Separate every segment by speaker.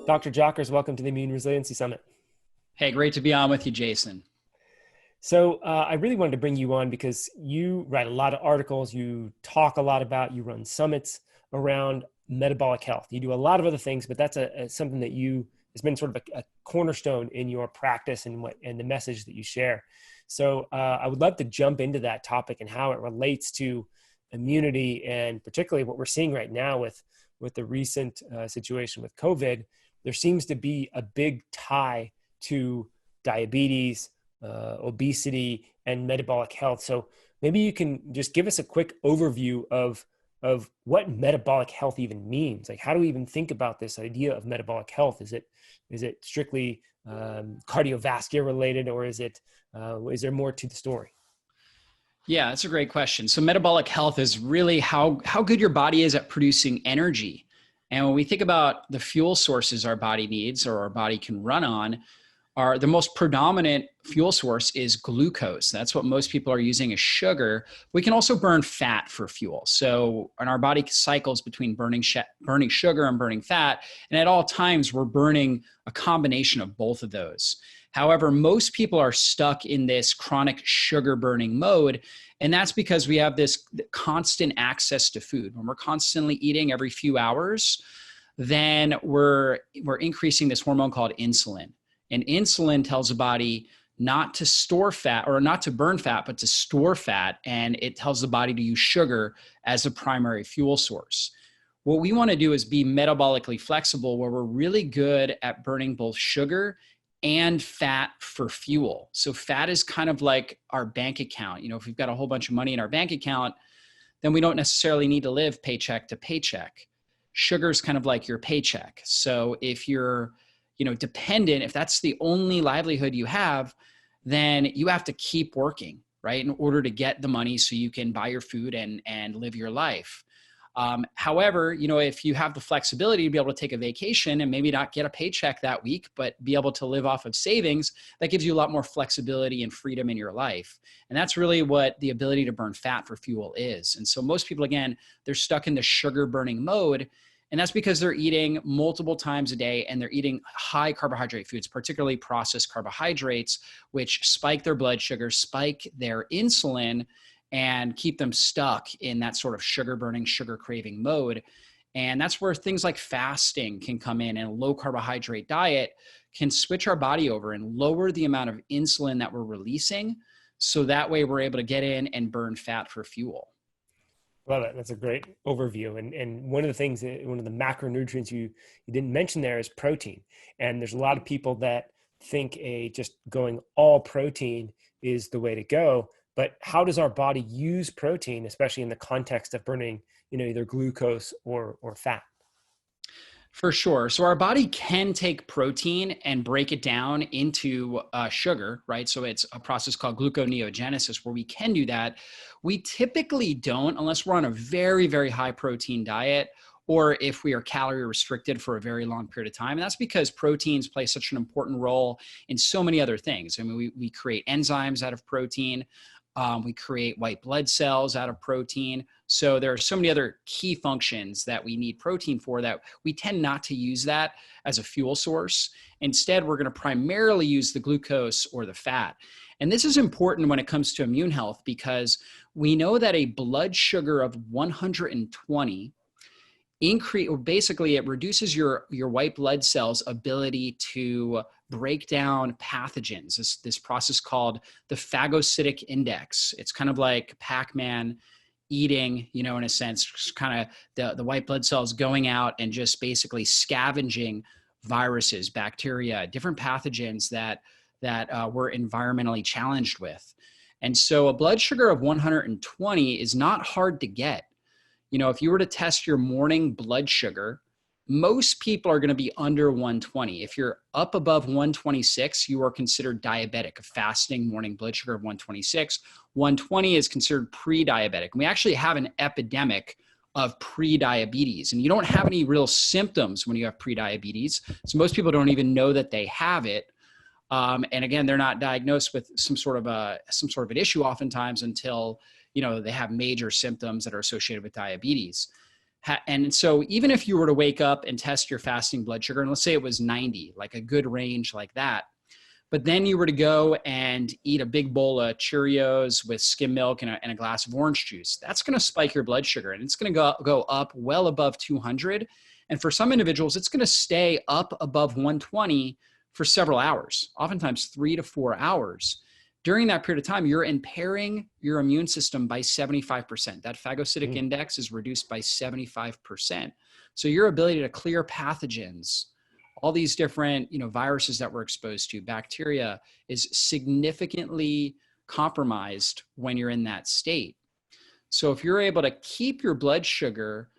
Speaker 1: Dr. Jockers, welcome to the Immune Resiliency Summit.
Speaker 2: Hey, great to be on with you, Jason.
Speaker 1: I really wanted to bring you on because you write a lot of articles, you talk a lot about, you run summits around metabolic health. You do a lot of other things, but that's something that has been sort of a cornerstone in your practice and the message that you share. I would love to jump into that topic and how it relates to immunity, and particularly what we're seeing right now with the recent situation with COVID. There seems to be a big tie to diabetes, obesity, and metabolic health. So maybe you can just give us a quick overview of what metabolic health even means. Like, how do we even think about this idea of metabolic health? Is it strictly cardiovascular related, or is there more to the story?
Speaker 2: Yeah, that's a great question. So metabolic health is really how good your body is at producing energy. And when we think about the fuel sources our body needs or our body can run on, the most predominant fuel source is glucose. That's what most people are using as sugar. We can also burn fat for fuel. So and our body cycles between burning sugar and burning fat. And at all times, we're burning a combination of both of those. However, most people are stuck in this chronic sugar burning mode. And that's because we have this constant access to food. When we're constantly eating every few hours, then we're increasing this hormone called insulin. And insulin tells the body not to store fat or not to burn fat, but to store fat. And it tells the body to use sugar as a primary fuel source. What we want to do is be metabolically flexible, where we're really good at burning both sugar and fat for fuel. So fat is kind of like our bank account. If we've got a whole bunch of money in our bank account, then we don't necessarily need to live paycheck to paycheck. Sugar is kind of like your paycheck. So if you're dependent, if that's the only livelihood you have, then you have to keep working, right, in order to get the money so you can buy your food and live your life. However, if you have the flexibility to be able to take a vacation and maybe not get a paycheck that week, but be able to live off of savings, that gives you a lot more flexibility and freedom in your life. And that's really what the ability to burn fat for fuel is. And so most people, again, they're stuck in the sugar burning mode. And that's because they're eating multiple times a day and they're eating high carbohydrate foods, particularly processed carbohydrates, which spike their blood sugar, spike their insulin, and keep them stuck in that sort of sugar burning, sugar craving mode. And that's where things like fasting can come in, and a low carbohydrate diet can switch our body over and lower the amount of insulin that we're releasing. So that way we're able to get in and burn fat for fuel.
Speaker 1: Love it. That's a great overview. And one of the macronutrients you didn't mention there is protein. And there's a lot of people that think just going all protein is the way to go. But how does our body use protein, especially in the context of burning, either glucose or fat?
Speaker 2: For sure. So our body can take protein and break it down into sugar, right? So it's a process called gluconeogenesis where we can do that. We typically don't unless we're on a very, very high protein diet, or if we are calorie restricted for a very long period of time. And that's because proteins play such an important role in so many other things. I mean, we create enzymes out of protein. We create white blood cells out of protein. So there are so many other key functions that we need protein for that we tend not to use that as a fuel source. Instead, we're going to primarily use the glucose or the fat. And this is important when it comes to immune health, because we know that a blood sugar of 120 it reduces your white blood cells' ability to break down pathogens. This process called the phagocytic index. It's kind of like Pac-Man eating, in a sense, kind of the white blood cells going out and just basically scavenging viruses, bacteria, different pathogens that we're environmentally challenged with. And so a blood sugar of 120 is not hard to get. If you were to test your morning blood sugar, most people are going to be under 120. If you're up above 126, you are considered diabetic. A fasting morning blood sugar of 126. 120 is considered pre-diabetic. And we actually have an epidemic of pre-diabetes. And you don't have any real symptoms when you have pre-diabetes. So most people don't even know that they have it. And again, they're not diagnosed with some sort of an issue oftentimes until they have major symptoms that are associated with diabetes. And so even if you were to wake up and test your fasting blood sugar, and let's say it was 90, like a good range like that, but then you were to go and eat a big bowl of Cheerios with skim milk and a glass of orange juice, that's going to spike your blood sugar, and it's going to go up well above 200. And for some individuals, it's going to stay up above 120 for several hours, oftentimes 3 to 4 hours. During that period of time, you're impairing your immune system by 75%. That phagocytic index is reduced by 75%. So your ability to clear pathogens, all these different, viruses that we're exposed to, bacteria, is significantly compromised when you're in that state. So if you're able to keep your blood sugar,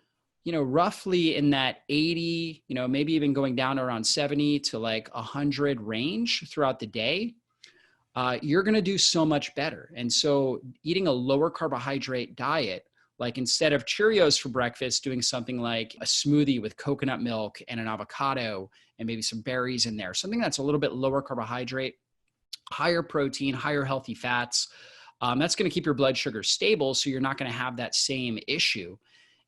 Speaker 2: roughly in that 80, maybe even going down around 70 to like 100 range throughout the day, you're going to do so much better. And so eating a lower carbohydrate diet, like instead of Cheerios for breakfast, doing something like a smoothie with coconut milk and an avocado and maybe some berries in there, something that's a little bit lower carbohydrate, higher protein, higher healthy fats. That's going to keep your blood sugar stable, so you're not going to have that same issue.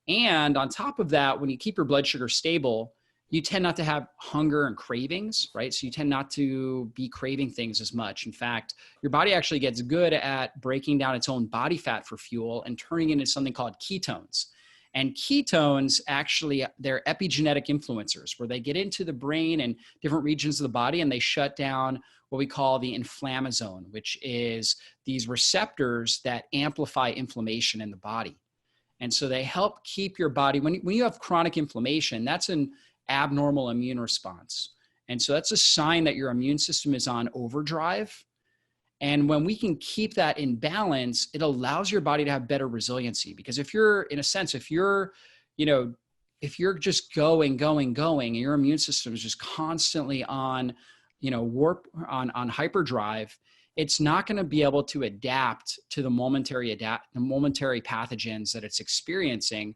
Speaker 2: And on top of that, when you keep your blood sugar stable, you tend not to have hunger and cravings, right? So you tend not to be craving things as much. In fact, your body actually gets good at breaking down its own body fat for fuel and turning it into something called ketones. And ketones, actually, they're epigenetic influencers, where they get into the brain and different regions of the body, and they shut down what we call the inflammasome, which is these receptors that amplify inflammation in the body. And so they help keep your body, when you have chronic inflammation, that's an abnormal immune response. And so that's a sign that your immune system is on overdrive. And when we can keep that in balance, it allows your body to have better resiliency. Because if you're, in a sense, if you're just going, and your immune system is just constantly on, on hyperdrive, it's not going to be able to adapt to the momentary pathogens that it's experiencing.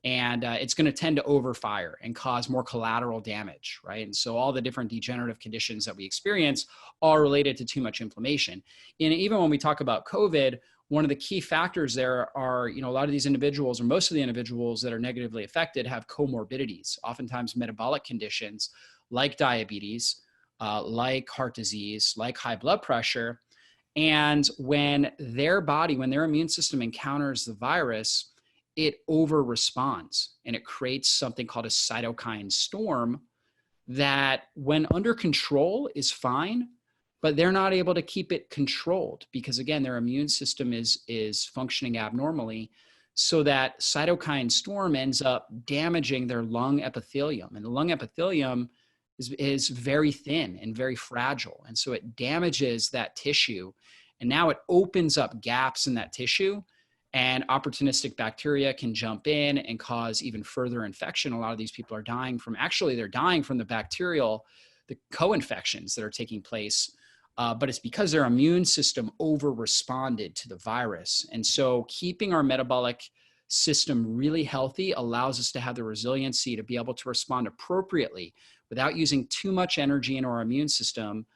Speaker 2: And it's going to tend to overfire and cause more collateral damage, right? And so all the different degenerative conditions that we experience are related to too much inflammation. And even when we talk about COVID, one of the key factors there are, a lot of these individuals, or most of the individuals that are negatively affected, have comorbidities, oftentimes metabolic conditions like diabetes, like heart disease, like high blood pressure. And when their immune system encounters the virus, it over responds, and it creates something called a cytokine storm that, when under control, is fine, but they're not able to keep it controlled because, again, their immune system is functioning abnormally. So that cytokine storm ends up damaging their lung epithelium, and the lung epithelium is very thin and very fragile. And so it damages that tissue, and now it opens up gaps in that tissue, and opportunistic bacteria can jump in and cause even further infection. A lot of these people are dying from the co-infections that are taking place, but it's because their immune system over-responded to the virus. And so keeping our metabolic system really healthy allows us to have the resiliency to be able to respond appropriately without using too much energy in our immune system,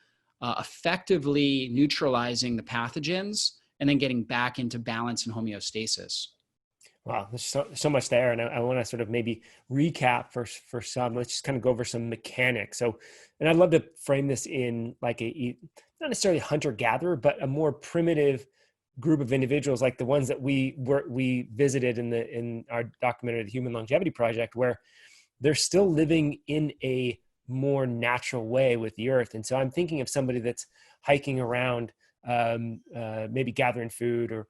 Speaker 2: effectively neutralizing the pathogens, and then getting back into balance and homeostasis.
Speaker 1: Wow, there's so much there. And I want to sort of maybe recap for some. Let's just kind of go over some mechanics. So, and I'd love to frame this in like not necessarily hunter-gatherer, but a more primitive group of individuals, like the ones that we visited in our documentary, The Human Longevity Project, where they're still living in a more natural way with the earth. And so I'm thinking of somebody that's hiking around, maybe gathering food or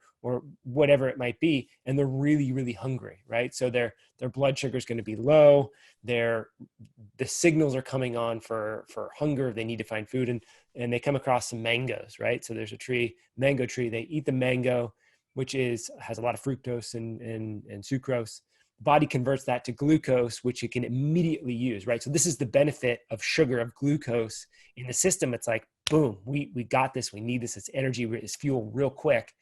Speaker 1: whatever it might be, and they're really, really hungry, right? So their blood sugar is going to be low. The signals are coming on for hunger. They need to find food, and they come across some mangoes, right? So there's a mango tree. They eat the mango, which has a lot of fructose and sucrose. The body converts that to glucose, which it can immediately use, right? So this is the benefit of sugar, of glucose in the system. It's like, boom, we got this. We need this. It's energy, it's fuel real quick.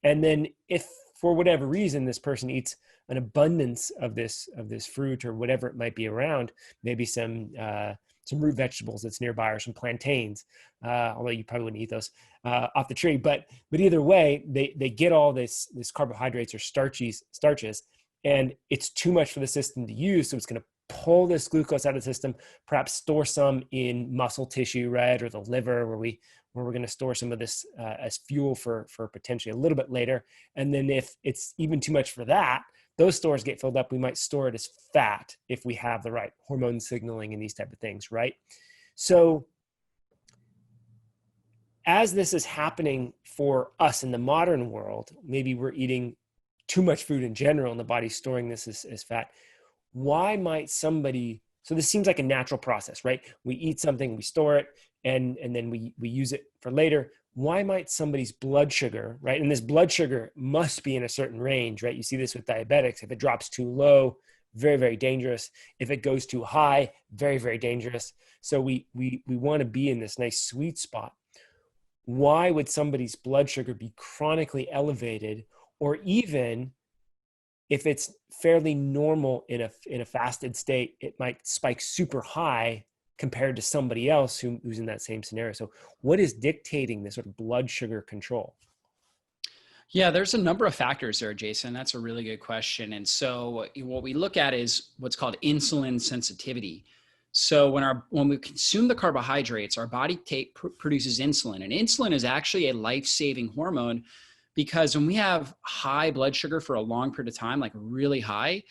Speaker 1: And then if for whatever reason this person eats an abundance of this fruit or whatever it might be around, maybe some root vegetables that's nearby or some plantains, although you probably wouldn't eat those off the tree. But either way, they get all this carbohydrates or starches, and it's too much for the system to use. So it's going to pull this glucose out of the system, perhaps store some in muscle tissue, right, or the liver, where we're going to store some of this as fuel for potentially a little bit later. And then if it's even too much for that, those stores get filled up. We might store it as fat if we have the right hormone signaling and these type of things, right? So as this is happening for us in the modern world, maybe we're eating too much food in general and the body's storing this as fat. Why might somebody, so this seems like a natural process, right? We eat something, we store it, and then we use it for later. Why might somebody's blood sugar, right? And this blood sugar must be in a certain range, right? You see this with diabetics. If it drops too low, very, very dangerous. If it goes too high, very, very dangerous. So we want to be in this nice sweet spot. Why would somebody's blood sugar be chronically elevated, or even if it's fairly normal in a fasted state, it might spike super high compared to somebody else who's in that same scenario? So what is dictating this sort of blood sugar control?
Speaker 2: Yeah, there's a number of factors there, Jason. That's a really good question. And so what we look at is what's called insulin sensitivity. So when we consume the carbohydrates, our body produces insulin, and insulin is actually a life-saving hormone, because when we have high blood sugar for a long period of time, like really high,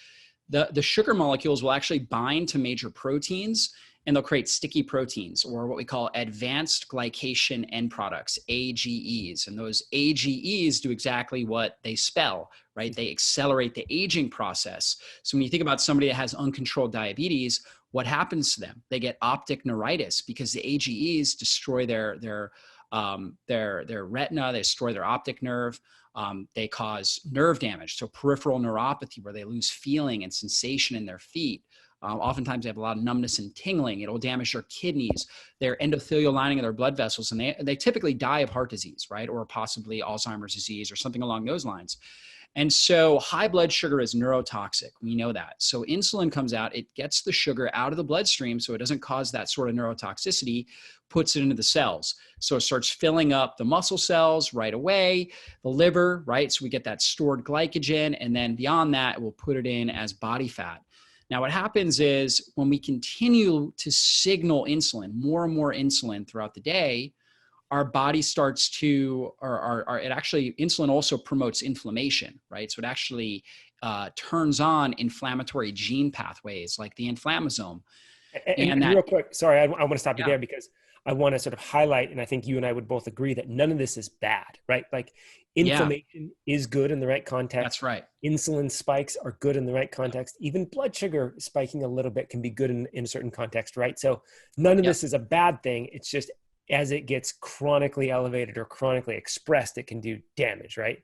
Speaker 2: the sugar molecules will actually bind to major proteins, and they'll create sticky proteins, or what we call advanced glycation end products, AGEs. And those AGEs do exactly what they spell, right? They accelerate the aging process. So when you think about somebody that has uncontrolled diabetes, what happens to them? They get optic neuritis because the AGEs destroy their retina, they destroy their optic nerve. They cause nerve damage, so peripheral neuropathy, where they lose feeling and sensation in their feet. Oftentimes they have a lot of numbness and tingling. It'll damage their kidneys, their endothelial lining of their blood vessels, and they typically die of heart disease, right? Or possibly Alzheimer's disease or something along those lines. And so high blood sugar is neurotoxic. We know that. So insulin comes out, it gets the sugar out of the bloodstream so it doesn't cause that sort of neurotoxicity, puts it into the cells. So it starts filling up the muscle cells right away, the liver, right? So we get that stored glycogen, and then beyond that, it will put it in as body fat. Now, what happens is when we continue to signal insulin, more and more insulin throughout the day, our body starts to, insulin also promotes inflammation, right? So it actually turns on inflammatory gene pathways like the inflammasome.
Speaker 1: And
Speaker 2: that,
Speaker 1: real quick, sorry, I want to stop you
Speaker 2: yeah,
Speaker 1: there, because I want to sort of highlight, and I think you and I would both agree that none of this is bad, right? Like
Speaker 2: yeah,
Speaker 1: inflammation is good in the right
Speaker 2: that's
Speaker 1: context.
Speaker 2: right.
Speaker 1: Insulin spikes are good in the right context. Even blood sugar spiking a little bit can be good in a certain context, right? So none of
Speaker 2: Yeah,
Speaker 1: this is a bad thing. It's just as it gets chronically elevated or chronically expressed, it can do damage, right?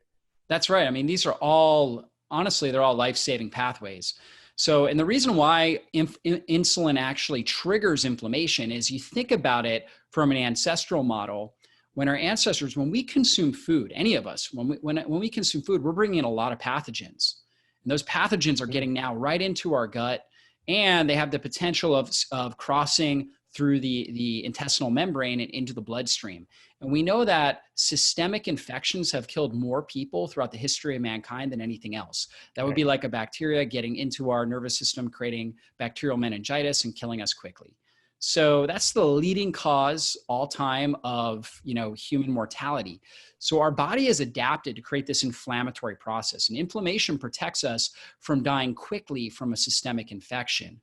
Speaker 2: that's right. I mean, these are all, honestly, they're all life-saving pathways. So, and the reason why insulin actually triggers inflammation is, you think about it from an ancestral model. When our ancestors, when we consume food, any of us, when we consume food, we're bringing in a lot of pathogens. And those pathogens are getting now right into our gut, and they have the potential of crossing through the intestinal membrane and into the bloodstream. And we know that systemic infections have killed more people throughout the history of mankind than anything else. That would be like a bacteria getting into our nervous system, creating bacterial meningitis and killing us quickly. So that's the leading cause all time of, human mortality. So our body is adapted to create this inflammatory process, and inflammation protects us from dying quickly from a systemic infection.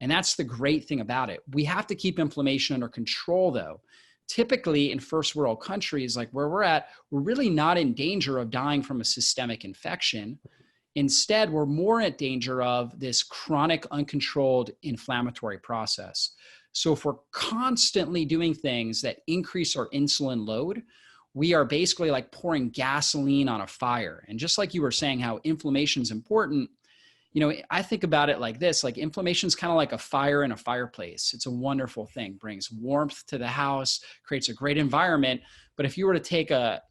Speaker 2: And that's the great thing about it. We have to keep inflammation under control, though. Typically in first world countries like where we're at, we're really not in danger of dying from a systemic infection. Instead, we're more at danger of this chronic, uncontrolled inflammatory process. So if we're constantly doing things that increase our insulin load, we are basically like pouring gasoline on a fire. And just like you were saying, how inflammation is important, I think about it like this, like inflammation is kind of like a fire in a fireplace. It's a wonderful thing, brings warmth to the house, creates a great environment. But if you were to take a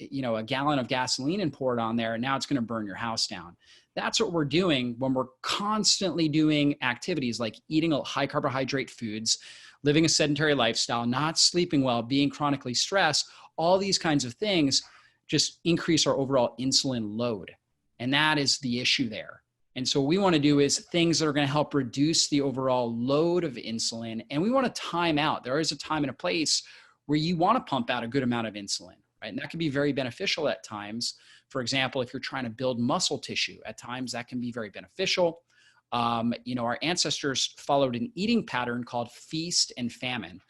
Speaker 2: gallon of gasoline and pour it on there, now it's going to burn your house down. That's what we're doing when we're constantly doing activities like eating high carbohydrate foods, living a sedentary lifestyle, not sleeping well, being chronically stressed. All these kinds of things just increase our overall insulin load. And that is the issue there. And so what we want to do is things that are going to help reduce the overall load of insulin. And we want to time out. There is a time and a place where you want to pump out a good amount of insulin, right? And that can be very beneficial at times. For example, if you're trying to build muscle tissue, at times that can be very beneficial. Our ancestors followed an eating pattern called feast and famine.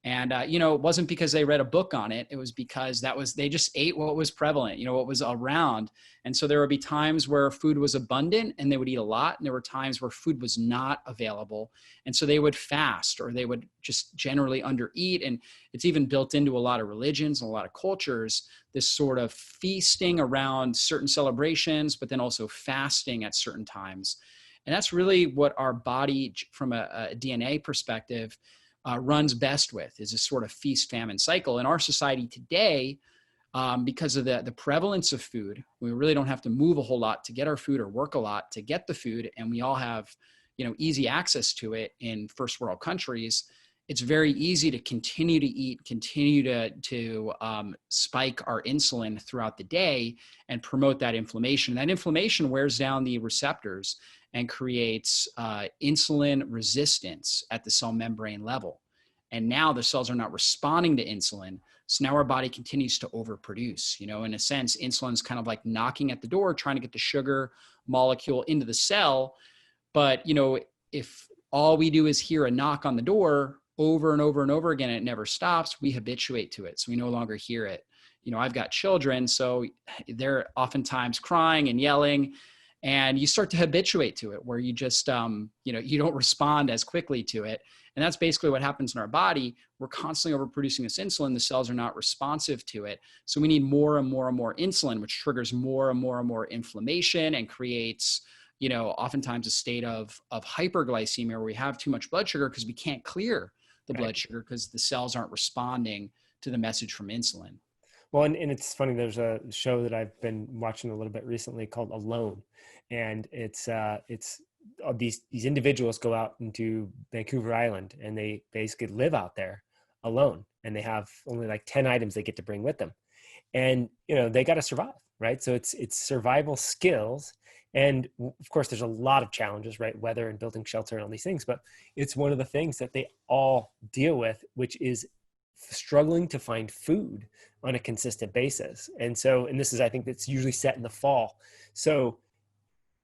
Speaker 2: And, it wasn't because they read a book on it. It was because they just ate what was prevalent, what was around. And so there would be times where food was abundant and they would eat a lot. And there were times where food was not available. And so they would fast, or they would just generally undereat. And it's even built into a lot of religions and a lot of cultures, this sort of feasting around certain celebrations, but then also fasting at certain times. And that's really what our body, from a DNA perspective, runs best with, is a sort of feast famine cycle. In our society today, because of the prevalence of food, we really don't have to move a whole lot to get our food, or work a lot to get the food. And we all have, easy access to it in first world countries. It's very easy to continue to eat, continue to spike our insulin throughout the day and promote that inflammation. That inflammation wears down the receptors and creates insulin resistance at the cell membrane level. And now the cells are not responding to insulin. So now our body continues to overproduce. In a sense, insulin is kind of like knocking at the door, trying to get the sugar molecule into the cell. But, if all we do is hear a knock on the door over and over and over again, and it never stops, we habituate to it. So we no longer hear it. I've got children, so they're oftentimes crying and yelling, and you start to habituate to it, where you just, you don't respond as quickly to it. And that's basically what happens in our body. We're constantly overproducing this insulin. The cells are not responsive to it. So we need more and more and more insulin, which triggers more and more and more inflammation and creates, oftentimes a state of hyperglycemia, where we have too much blood sugar because we can't clear the blood sugar because the cells aren't responding to the message from insulin.
Speaker 1: Well, and it's funny, there's a show that I've been watching a little bit recently called Alone. And it's these individuals go out into Vancouver Island, and they basically live out there alone, and they have only like 10 items they get to bring with them. And, they got to survive, right? So it's survival skills. And of course, there's a lot of challenges, right? Weather and building shelter and all these things, but it's one of the things that they all deal with, which is struggling to find food on a consistent basis. And this is, I think, that's usually set in the fall. So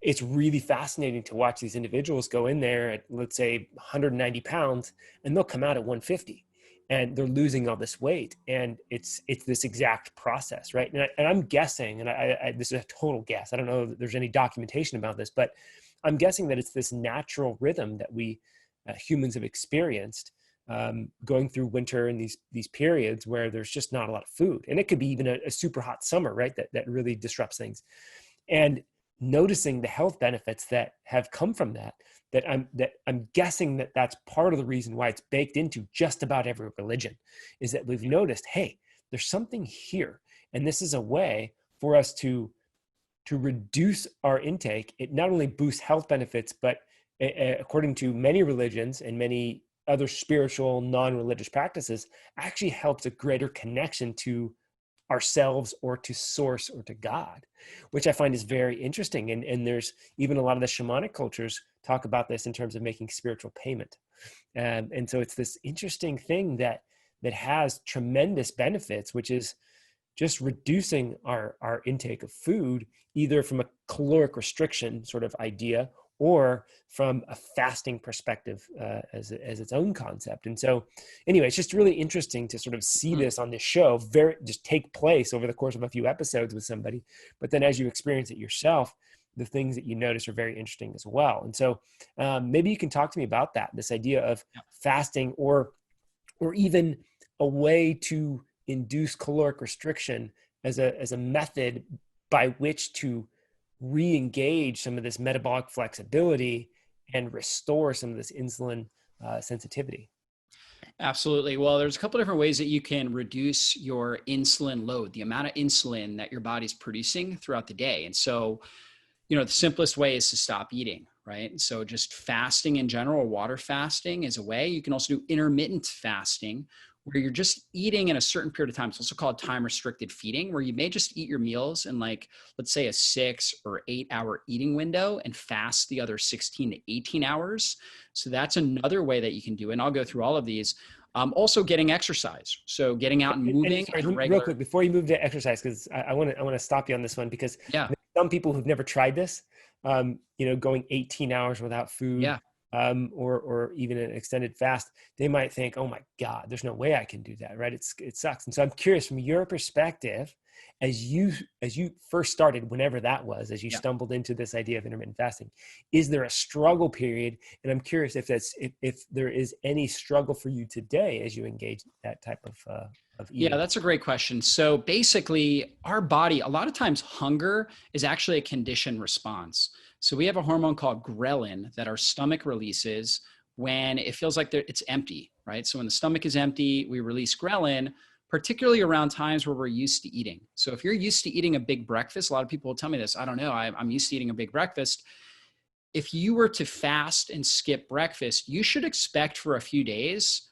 Speaker 1: it's really fascinating to watch these individuals go in there at, let's say, 190 pounds, and they'll come out at 150, and they're losing all this weight. And it's this exact process, right? And I'm guessing, and I this is a total guess, I don't know that there's any documentation about this, but I'm guessing that it's this natural rhythm that we humans have experienced, going through winter and these periods where there's just not a lot of food. And it could be even a super hot summer, right? That really disrupts things. And noticing the health benefits that have come from that I'm guessing that that's part of the reason why it's baked into just about every religion, is that we've noticed, hey, there's something here. And this is a way for us to reduce our intake. It not only boosts health benefits, but according to many religions and many other spiritual, non-religious practices, actually helps a greater connection to ourselves, or to source, or to God, which I find is very interesting. And there's even a lot of the shamanic cultures talk about this in terms of making spiritual payment. And so it's this interesting thing that has tremendous benefits, which is just reducing our intake of food, either from a caloric restriction sort of idea, or from a fasting perspective as its own concept. And so anyway, it's just really interesting to sort of see this on this show just take place over the course of a few episodes with somebody. But then as you experience it yourself, the things that you notice are very interesting as well. And so maybe you can talk to me about that, this idea of fasting, or even a way to induce caloric restriction as a method by which to re-engage some of this metabolic flexibility and restore some of this insulin sensitivity.
Speaker 2: Absolutely. Well, there's a couple different ways that you can reduce your insulin load, the amount of insulin that your body's producing throughout the day. And so, the simplest way is to stop eating, right? So just fasting in general, water fasting is a way. You can also do intermittent fasting, where you're just eating in a certain period of time. It's also called time restricted feeding, where you may just eat your meals in like, let's say a 6 or 8 hour eating window and fast the other 16 to 18 hours. So that's another way that you can do it. And I'll go through all of these. Also getting exercise. So getting out and moving
Speaker 1: Sorry,
Speaker 2: in a
Speaker 1: real
Speaker 2: regular.
Speaker 1: quick, before you move to exercise, because I want to stop you on this one, because
Speaker 2: Yeah.
Speaker 1: some people who've never tried this, going 18 hours without food,
Speaker 2: Yeah.
Speaker 1: or even an extended fast, they might think, oh my God, there's no way I can do that, right? It sucks. And so I'm curious, from your perspective, as you first started, whenever that was, as you
Speaker 2: Yeah.
Speaker 1: stumbled into this idea of intermittent fasting, is there a struggle period? And I'm curious if there is any struggle for you today as you engage that type of
Speaker 2: Yeah,
Speaker 1: eating.
Speaker 2: that's a great question. So basically, our body, a lot of times, hunger is actually a conditioned response. So we have a hormone called ghrelin that our stomach releases when it feels like it's empty, right? So when the stomach is empty, we release ghrelin, particularly around times where we're used to eating. So if you're used to eating a big breakfast, a lot of people will tell me this, I don't know, I'm used to eating a big breakfast. If you were to fast and skip breakfast, you should expect for a few days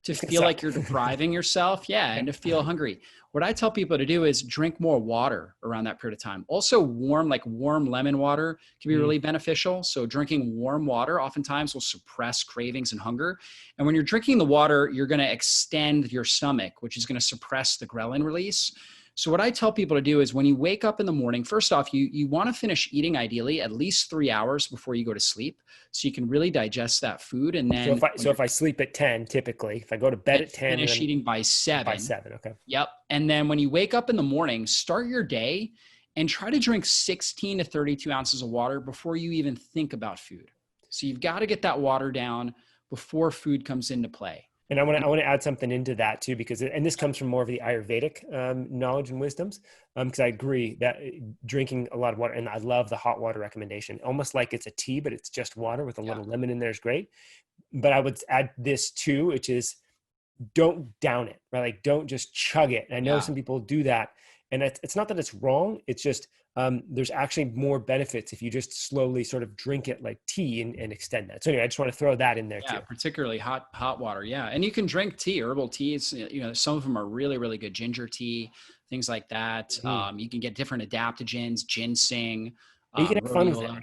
Speaker 2: to
Speaker 1: It's gonna
Speaker 2: feel like
Speaker 1: suck.
Speaker 2: you're depriving yourself. Yeah.
Speaker 1: Yeah.
Speaker 2: And to feel hungry. What I tell people to do is drink more water around that period of time. Also warm lemon water can be
Speaker 1: Mm.
Speaker 2: really beneficial. So drinking warm water oftentimes will suppress cravings and hunger. And when you're drinking the water, you're going to extend your stomach, which is going to suppress the ghrelin release. So what I tell people to do is when you wake up in the morning, first off, you want to finish eating ideally at least 3 hours before you go to sleep, so you can really digest that food. And
Speaker 1: So
Speaker 2: then
Speaker 1: if I sleep at 10, typically, if I go to bed
Speaker 2: and
Speaker 1: at 10 and
Speaker 2: finish
Speaker 1: I'm
Speaker 2: eating by
Speaker 1: by
Speaker 2: 7.
Speaker 1: 7, okay.
Speaker 2: Yep. And then when you wake up in the morning, start your day and try to drink 16 to 32 ounces of water before you even think about food. So you've got to get that water down before food comes into play.
Speaker 1: And I
Speaker 2: And
Speaker 1: want to add something into that too, because and this comes from more of the Ayurvedic knowledge and wisdoms. Because I agree that drinking a lot of water, and I love the hot water recommendation, almost like it's a tea, but it's just water with a
Speaker 2: yeah,
Speaker 1: little lemon in there is great. But I would add this too, which is don't down it, right? Like don't just chug it. And I know
Speaker 2: yeah.
Speaker 1: some people do that, and it's not that it's wrong. It's just there's actually more benefits if you just slowly sort of drink it like tea and extend that. So anyway, I just want to throw that in there
Speaker 2: Yeah,
Speaker 1: too.
Speaker 2: particularly hot water. Yeah, and you can drink tea, herbal teas. Some of them are really really good. Ginger tea, things like that.
Speaker 1: Mhm.
Speaker 2: You can get different adaptogens, ginseng,
Speaker 1: And you can have fun with it.
Speaker 2: rhodiola.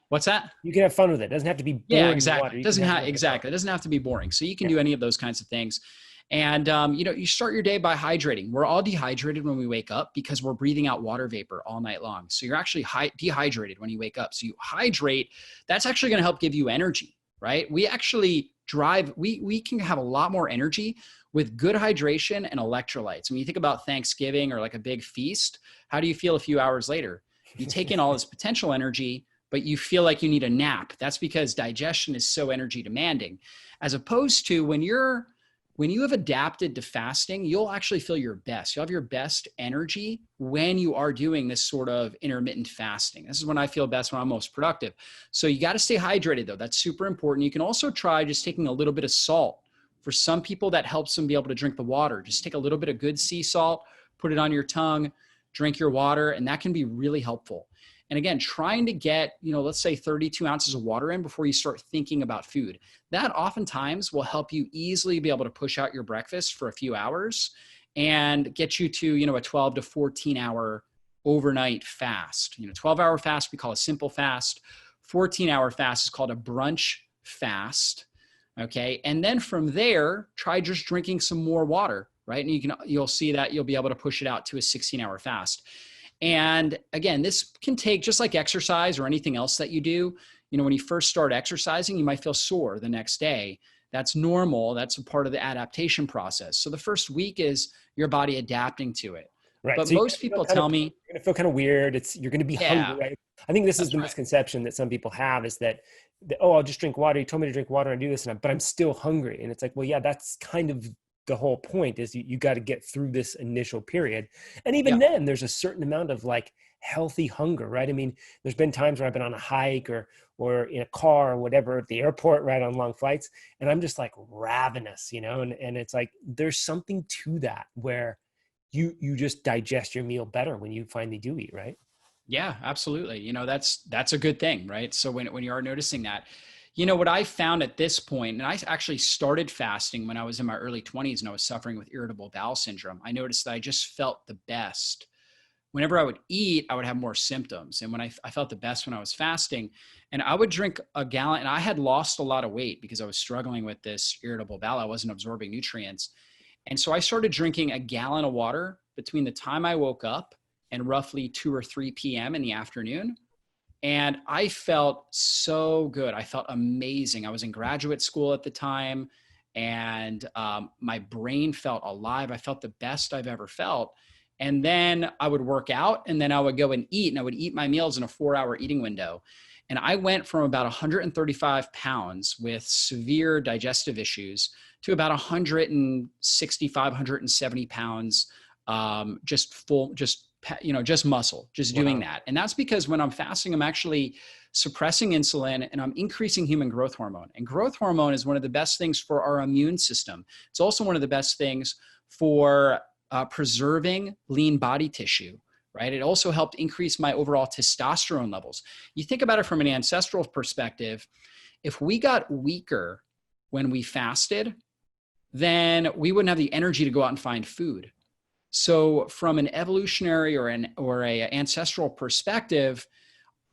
Speaker 2: What's that?
Speaker 1: You can have fun with it. It doesn't have to be
Speaker 2: Yeah,
Speaker 1: boring
Speaker 2: exactly.
Speaker 1: water.
Speaker 2: It
Speaker 1: You can
Speaker 2: doesn't
Speaker 1: have a
Speaker 2: have
Speaker 1: little bit of fun.
Speaker 2: exactly. It doesn't have to be boring. So you can
Speaker 1: Yeah.
Speaker 2: do any of those kinds of things. And you start your day by hydrating. We're all dehydrated when we wake up because we're breathing out water vapor all night long. So you're actually dehydrated when you wake up. So you hydrate. That's actually going to help give you energy, right? We actually drive. We can have a lot more energy with good hydration and electrolytes. When you think about Thanksgiving or like a big feast, how do you feel a few hours later? You take in all this potential energy, but you feel like you need a nap. That's because digestion is so energy demanding. As opposed to when you have adapted to fasting, you'll actually feel your best. You'll have your best energy when you are doing this sort of intermittent fasting. This is when I feel best, when I'm most productive. So you got to stay hydrated though. That's super important. You can also try just taking a little bit of salt. For some people, that helps them be able to drink the water. Just take a little bit of good sea salt, put it on your tongue, drink your water, and that can be really helpful. And again, trying to get, let's say 32 ounces of water in before you start thinking about food. That oftentimes will help you easily be able to push out your breakfast for a few hours and get you to, a 12 to 14 hour overnight fast. 12-hour fast, we call a simple fast. 14-hour fast is called a brunch fast. Okay. And then from there, try just drinking some more water, right? And you'll see that you'll be able to push it out to a 16-hour fast. And again, this can take, just like exercise or anything else that you do, when you first start exercising, you might feel sore the next day. That's normal. That's a part of the adaptation process. So the first week is your body adapting to it.
Speaker 1: Right.
Speaker 2: But
Speaker 1: So
Speaker 2: most people tell me,
Speaker 1: you're gonna feel kind of weird. You're gonna be hungry,
Speaker 2: yeah,
Speaker 1: right? I think this is
Speaker 2: that's
Speaker 1: the
Speaker 2: right.
Speaker 1: misconception that some people have, is that oh, I'll just drink water. You told me to drink water and do this, but I'm still hungry. And it's like, well, yeah, that's kind of the whole point, is you got to get through this initial period. And even
Speaker 2: Yeah.
Speaker 1: then there's a certain amount of like healthy hunger, right? I mean, there's been times where I've been on a hike or in a car or whatever at the airport, right, on long flights, and I'm just like ravenous, and it's like there's something to that where you just digest your meal better when you finally do eat, right?
Speaker 2: Yeah, absolutely. That's a good thing, right? So when you are noticing that, You know, what I found at this point, and I actually started fasting when I was in my early 20s and I was suffering with irritable bowel syndrome. I noticed that I just felt the best. Whenever I would eat, I would have more symptoms. And when I felt the best when I was fasting, and I would drink a gallon, and I had lost a lot of weight because I was struggling with this irritable bowel. I wasn't absorbing nutrients. And so I started drinking a gallon of water between the time I woke up and roughly 2 or 3 p.m. in the afternoon. And I felt so good. I felt amazing. I was in graduate school at the time, and my brain felt alive. I felt the best I've ever felt. And then I would work out, and then I would go and eat, and I would eat my meals in a 4-hour eating window. And I went from about 135 pounds with severe digestive issues to about 165, 170 pounds, just muscle, just
Speaker 1: Wow.
Speaker 2: doing that. And that's because when I'm fasting, I'm actually suppressing insulin and I'm increasing human growth hormone. And growth hormone is one of the best things for our immune system. It's also one of the best things for preserving lean body tissue, right? It also helped increase my overall testosterone levels. You think about it from an ancestral perspective, if we got weaker when we fasted, then we wouldn't have the energy to go out and find food. So from an evolutionary or a ancestral perspective,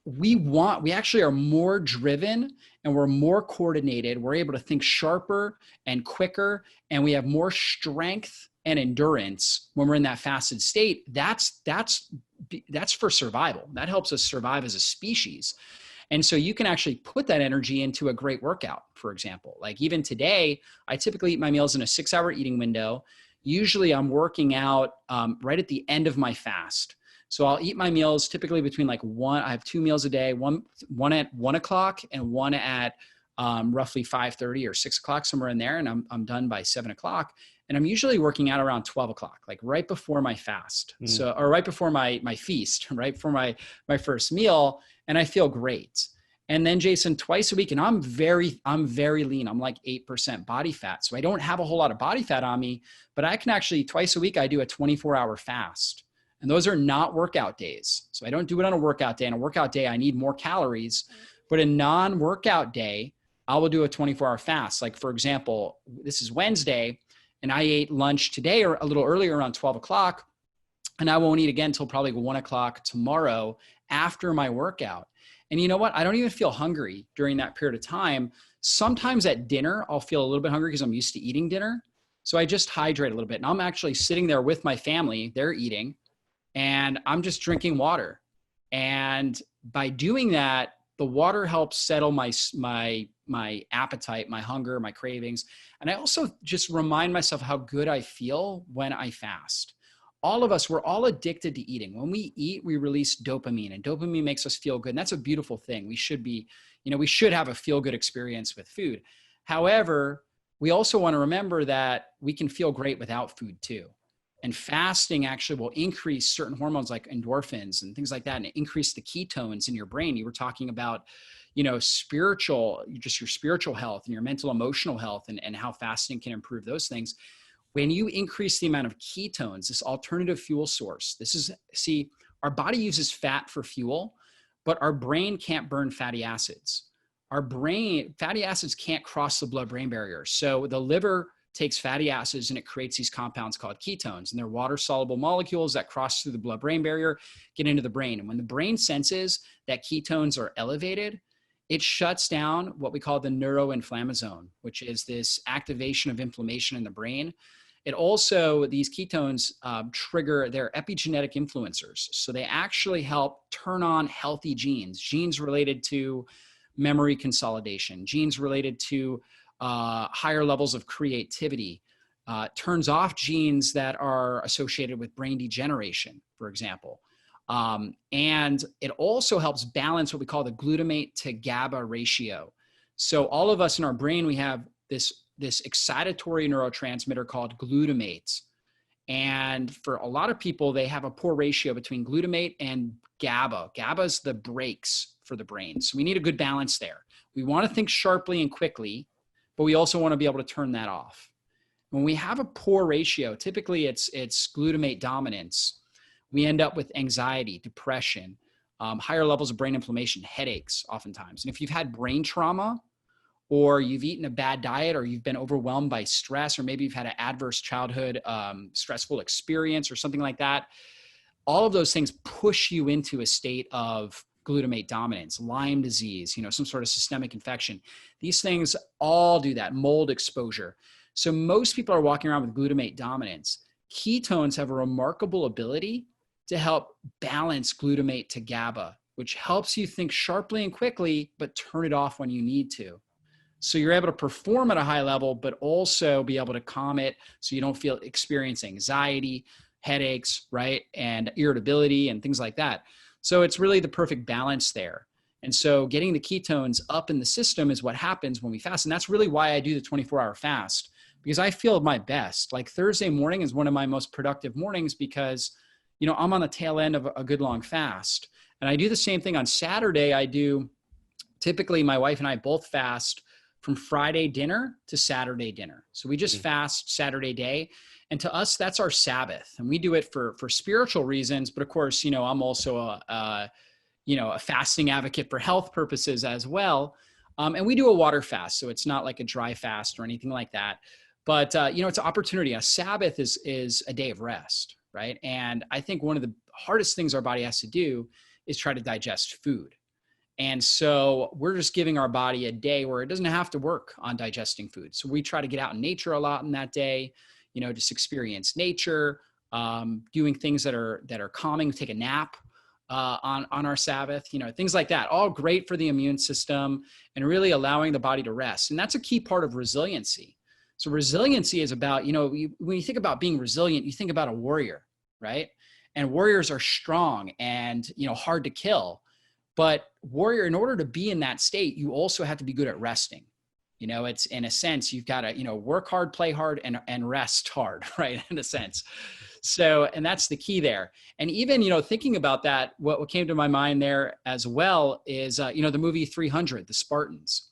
Speaker 2: we actually are more driven and we're more coordinated. We're able to think sharper and quicker, and we have more strength and endurance when we're in that fasted state. That's for survival. That helps us survive as a species. And so you can actually put that energy into a great workout, for example. Like even today, I typically eat my meals in a 6-hour eating window. Usually I'm working out right at the end of my fast. So I'll eat my meals typically between I have 2 meals a day, one at 1 o'clock and one at roughly 5:30 or 6 o'clock, somewhere in there. And I'm done by 7 o'clock. And I'm usually working out around 12 o'clock, like right before my fast. So, or right before my feast, right before my first meal. And I feel great. And then Jason, twice a week, and I'm very lean. I'm like 8% body fat. So I don't have a whole lot of body fat on me, but I can actually twice a week, I do a 24-hour fast. And those are not workout days. So I don't do it on a workout day. On a workout day, I need more calories, but a non-workout day, I will do a 24-hour fast. Like for example, this is Wednesday and I ate lunch today or a little earlier around 12 o'clock. And I won't eat again until probably 1 o'clock tomorrow after my workout. And you know what? I don't even feel hungry during that period of time. Sometimes at dinner, I'll feel a little bit hungry because I'm used to eating dinner. So I just hydrate a little bit. And I'm actually sitting there with my family. They're eating and I'm just drinking water. And by doing that, the water helps settle my appetite, my hunger, my cravings. And I also just remind myself how good I feel when I fast. All of us, we're all addicted to eating. When we eat, we release dopamine, and dopamine makes us feel good. And that's a beautiful thing. We should have a feel good experience with food. However, we also want to remember that we can feel great without food too. And fasting actually will increase certain hormones like endorphins and things like that, and increase the ketones in your brain. You were talking about, your spiritual health and your mental, emotional health, and how fasting can improve those things. When you increase the amount of ketones, this alternative fuel source, our body uses fat for fuel, but our brain can't burn fatty acids. Fatty acids can't cross the blood-brain barrier. So the liver takes fatty acids and it creates these compounds called ketones, and they're water-soluble molecules that cross through the blood-brain barrier, get into the brain. And when the brain senses that ketones are elevated, it shuts down what we call the neuroinflammasome, which is this activation of inflammation in the brain. It also, these ketones trigger, they're epigenetic influencers. So they actually help turn on healthy genes related to memory consolidation, genes related to higher levels of creativity, turns off genes that are associated with brain degeneration, for example. And it also helps balance what we call the glutamate to GABA ratio. So all of us in our brain, we have this excitatory neurotransmitter called glutamate. And for a lot of people, they have a poor ratio between glutamate and GABA. GABA is the brakes for the brain. So we need a good balance there. We want to think sharply and quickly, but we also want to be able to turn that off. When we have a poor ratio, typically it's glutamate dominance, we end up with anxiety, depression, higher levels of brain inflammation, headaches oftentimes. And if you've had brain trauma, or you've eaten a bad diet, or you've been overwhelmed by stress, or maybe you've had an adverse childhood stressful experience or something like that, all of those things push you into a state of glutamate dominance, Lyme disease, some sort of systemic infection. These things all do that, mold exposure. So most people are walking around with glutamate dominance. Ketones have a remarkable ability to help balance glutamate to GABA, which helps you think sharply and quickly, but turn it off when you need to. So you're able to perform at a high level, but also be able to calm it so you don't experience anxiety, headaches, right? And irritability and things like that. So it's really the perfect balance there. And so getting the ketones up in the system is what happens when we fast. And that's really why I do the 24-hour fast, because I feel my best. Like Thursday morning is one of my most productive mornings because, I'm on the tail end of a good long fast. And I do the same thing on Saturday. Typically my wife and I both fast from Friday dinner to Saturday dinner. So we just fast Saturday day. And to us, that's our Sabbath. And we do it for spiritual reasons. But of course, I'm also a fasting advocate for health purposes as well. And we do a water fast. So it's not like a dry fast or anything like that. But, it's an opportunity. A Sabbath is a day of rest, right? And I think one of the hardest things our body has to do is try to digest food. And so we're just giving our body a day where it doesn't have to work on digesting food. So we try to get out in nature a lot in that day, just experience nature, doing things that are calming, take a nap on our Sabbath, things like that, all great for the immune system and really allowing the body to rest. And that's a key part of resiliency. So resiliency is about, when you think about being resilient, you think about a warrior, right? And warriors are strong and, hard to kill. But warrior, in order to be in that state, you also have to be good at resting. It's in a sense, you've got to, work hard, play hard, and rest hard, right? In a sense. So, and that's the key there. And even, thinking about that, what came to my mind there as well is, the movie 300, the Spartans.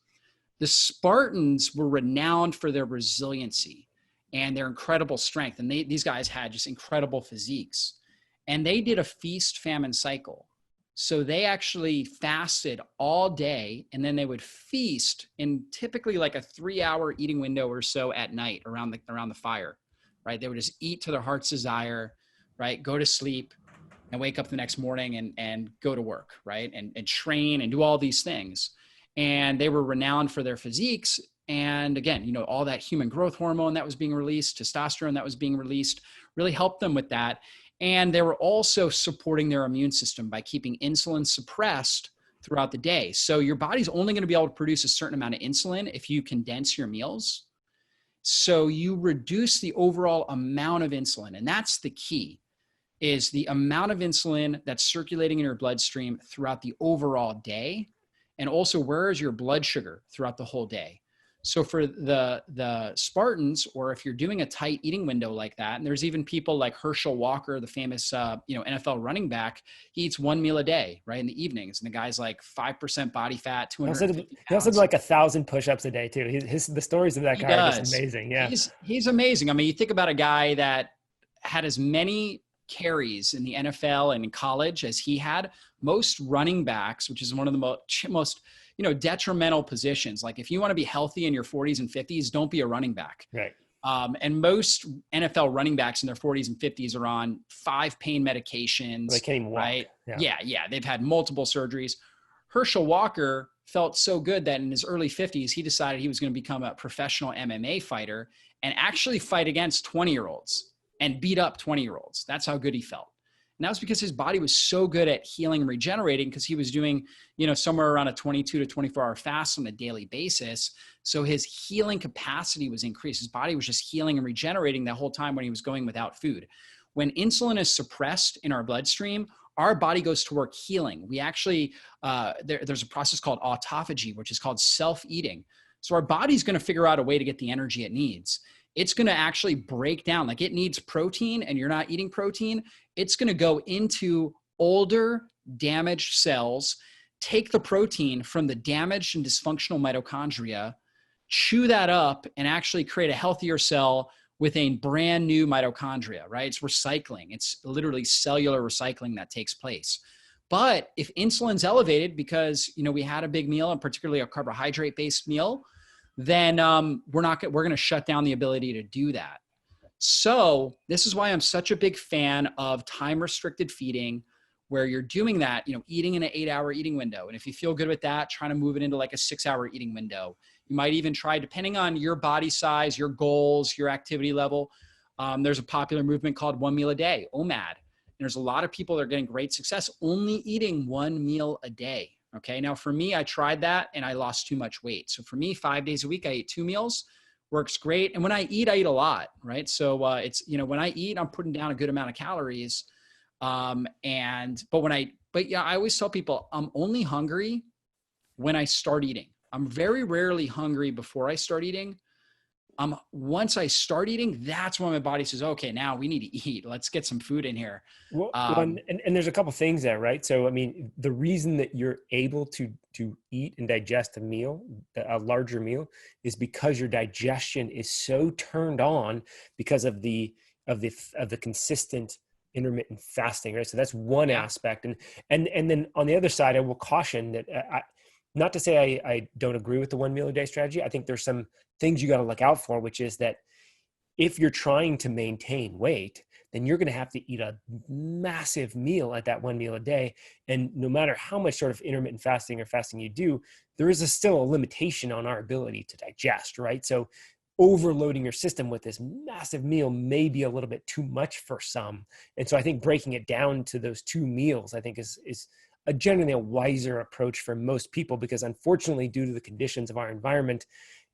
Speaker 2: The Spartans were renowned for their resiliency and their incredible strength. And these guys had just incredible physiques. And they did a feast-famine cycle. So they actually fasted all day and then they would feast in typically like a 3-hour eating window or so at night around the fire, right? They would just eat to their heart's desire, right? Go to sleep and wake up the next morning and go to work, right? And train and do all these things. And they were renowned for their physiques. And again, all that human growth hormone that was being released, testosterone that was being released, really helped them with that. And they were also supporting their immune system by keeping insulin suppressed throughout the day. So your body's only going to be able to produce a certain amount of insulin if you condense your meals. So you reduce the overall amount of insulin. And that's the key, is the amount of insulin that's circulating in your bloodstream throughout the overall day. And also, where is your blood sugar throughout the whole day? So for the Spartans, or if you're doing a tight eating window like that, and there's even people like Herschel Walker, the famous NFL running back, he eats one meal a day, right, in the evenings, and the guy's like 5% body fat, 250 pounds.
Speaker 1: He also did like 1,000 push-ups a day too. The stories of that guy are just amazing. Yeah,
Speaker 2: he's amazing. I mean, you think about a guy that had as many carries in the NFL and in college as he had. Most running backs, which is one of the most detrimental positions. Like if you want to be healthy in your 40s and 50s, don't be a running back.
Speaker 1: Right.
Speaker 2: And most NFL running backs in their 40s and 50s are on 5 pain medications.
Speaker 1: They can't even walk.
Speaker 2: Right. Yeah. They've had multiple surgeries. Herschel Walker felt so good that in his early 50s, he decided he was going to become a professional MMA fighter and actually fight against 20-year-olds and beat up 20-year-olds. That's how good he felt. And that was because his body was so good at healing and regenerating, because he was doing, somewhere around a 22 to 24-hour fast on a daily basis. So his healing capacity was increased. His body was just healing and regenerating the whole time when he was going without food. When insulin is suppressed in our bloodstream, our body goes to work healing. We actually, there's a process called autophagy, which is called self-eating. So our body's going to figure out a way to get the energy it needs. It's going to actually break down, like it needs protein and you're not eating protein. It's going to go into older, damaged cells, take the protein from the damaged and dysfunctional mitochondria, chew that up, and actually create a healthier cell with a brand new mitochondria, right? It's recycling. It's literally cellular recycling that takes place. But if insulin's elevated because, we had a big meal, and particularly a carbohydrate-based meal, then we're going to shut down the ability to do that. So this is why I'm such a big fan of time restricted feeding, where you're doing that, eating in an 8-hour eating window. And if you feel good with that, trying to move it into like a 6-hour eating window. You might even try, depending on your body size, your goals, your activity level. There's a popular movement called 1 meal a day, OMAD. And there's a lot of people that are getting great success only eating 1 meal a day. Okay. Now for me, I tried that and I lost too much weight. So for me, 5 days a week, I eat 2 meals, works great. And when I eat a lot, right? So it's, when I eat, I'm putting down a good amount of calories. But yeah, I always tell people I'm only hungry when I start eating. I'm very rarely hungry before I start eating. Once I start eating, that's when my body says, okay, now we need to eat. Let's get some food in here.
Speaker 1: And there's a couple things there, right? So, I mean, the reason that you're able to eat and digest a larger meal, is because your digestion is so turned on because of the consistent intermittent fasting, right? So that's one aspect. And then on the other side, I will caution that not to say I don't agree with the 1 meal a day strategy. I think there's some things you got to look out for, which is that if you're trying to maintain weight, then you're going to have to eat a massive meal at that 1 meal a day. And no matter how much sort of intermittent fasting or fasting you do, there is still a limitation on our ability to digest, right? So overloading your system with this massive meal may be a little bit too much for some. And so I think breaking it down to those 2 meals, I think is generally a wiser approach for most people, because unfortunately, due to the conditions of our environment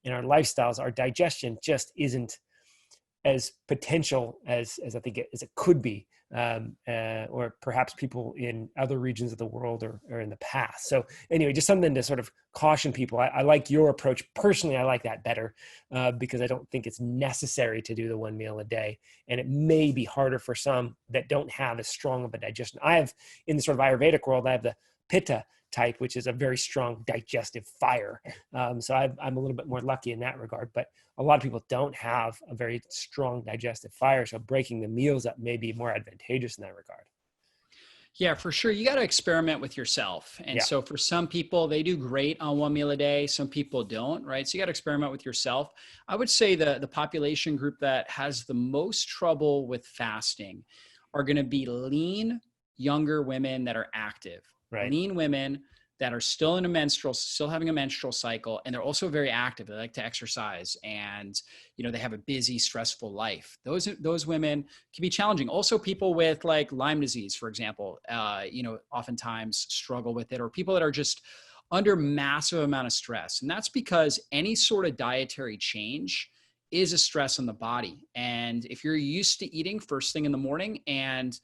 Speaker 1: and our lifestyles, our digestion just isn't as potential as I think as it could be, or perhaps people in other regions of the world or in the past. So anyway, just something to sort of caution people. I like your approach. Personally, I like that better because I don't think it's necessary to do the 1 meal a day. And it may be harder for some that don't have as strong of a digestion. I have, in the sort of Ayurvedic world, I have the Pitta type, which is a very strong digestive fire. So I'm a little bit more lucky in that regard, but a lot of people don't have a very strong digestive fire. So breaking the meals up may be more advantageous in that regard.
Speaker 2: Yeah, for sure. You got to experiment with yourself. And so for some people, they do great on 1 meal a day. Some people don't, right? So you got to experiment with yourself. I would say the population group that has the most trouble with fasting are going to be lean, younger women that are active. Right. Lean women that are still having a menstrual cycle, and they're also very active. They like to exercise, and they have a busy, stressful life. Those women can be challenging. Also, people with like Lyme disease, for example, oftentimes struggle with it, or people that are just under massive amount of stress, and that's because any sort of dietary change is a stress on the body. And if you're used to eating first thing in the morning and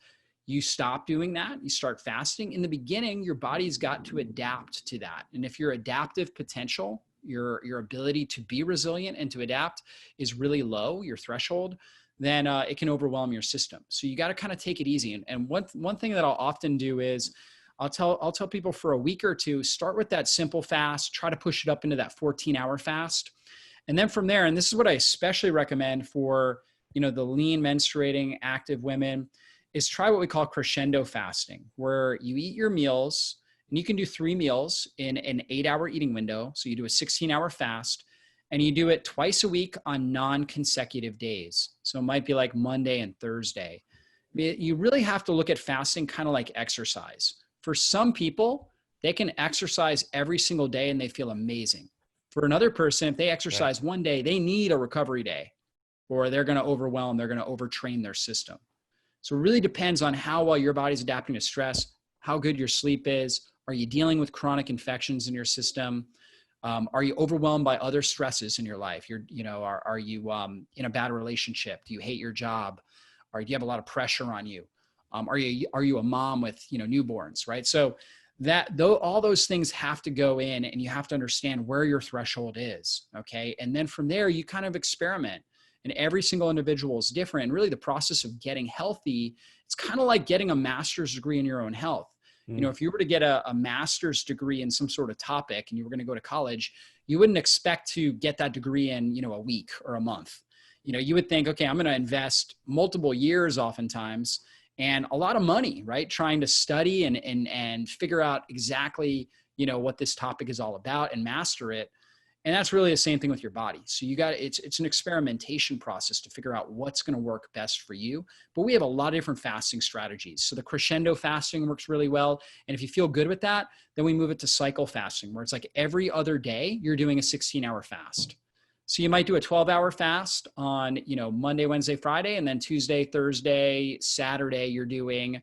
Speaker 2: you stop doing that, you start fasting, in the beginning, your body's got to adapt to that. And if your adaptive potential, your ability to be resilient and to adapt is really low, your threshold, then it can overwhelm your system. So you got to kind of take it easy. And one thing that I'll often do is I'll tell people for a week or two, start with that simple fast, try to push it up into that 14-hour fast. And then from there, and this is what I especially recommend for, the lean menstruating active women, is try what we call crescendo fasting, where you eat your meals, and you can do 3 meals in an 8-hour eating window. So you do a 16-hour fast, and you do it twice a week on non-consecutive days. So it might be like Monday and Thursday. You really have to look at fasting kind of like exercise. For some people, they can exercise every single day and they feel amazing. For another person, if they exercise one day, they need a recovery day, or they're going to they're going to overtrain their system. So it really depends on how well your body's adapting to stress, how good your sleep is. Are you dealing with chronic infections in your system? Are you overwhelmed by other stresses in your life? Are you in a bad relationship? Do you hate your job? Or do you have a lot of pressure on you? Are you a mom with newborns, right? So all those things have to go in, and you have to understand where your threshold is, okay? And then from there, you kind of experiment. And every single individual is different. And really the process of getting healthy, it's kind of like getting a master's degree in your own health. If you were to get a master's degree in some sort of topic and you were going to go to college, you wouldn't expect to get that degree in, a week or a month. You would think, okay, I'm going to invest multiple years oftentimes and a lot of money, right? Trying to study and figure out exactly, what this topic is all about and master it. And that's really the same thing with your body. So it's an experimentation process to figure out what's going to work best for you. But we have a lot of different fasting strategies. So the crescendo fasting works really well. And if you feel good with that, then we move it to cycle fasting, where it's like every other day you're doing a 16-hour fast. So you might do a 12-hour fast on, Monday, Wednesday, Friday, and then Tuesday, Thursday, Saturday, you're doing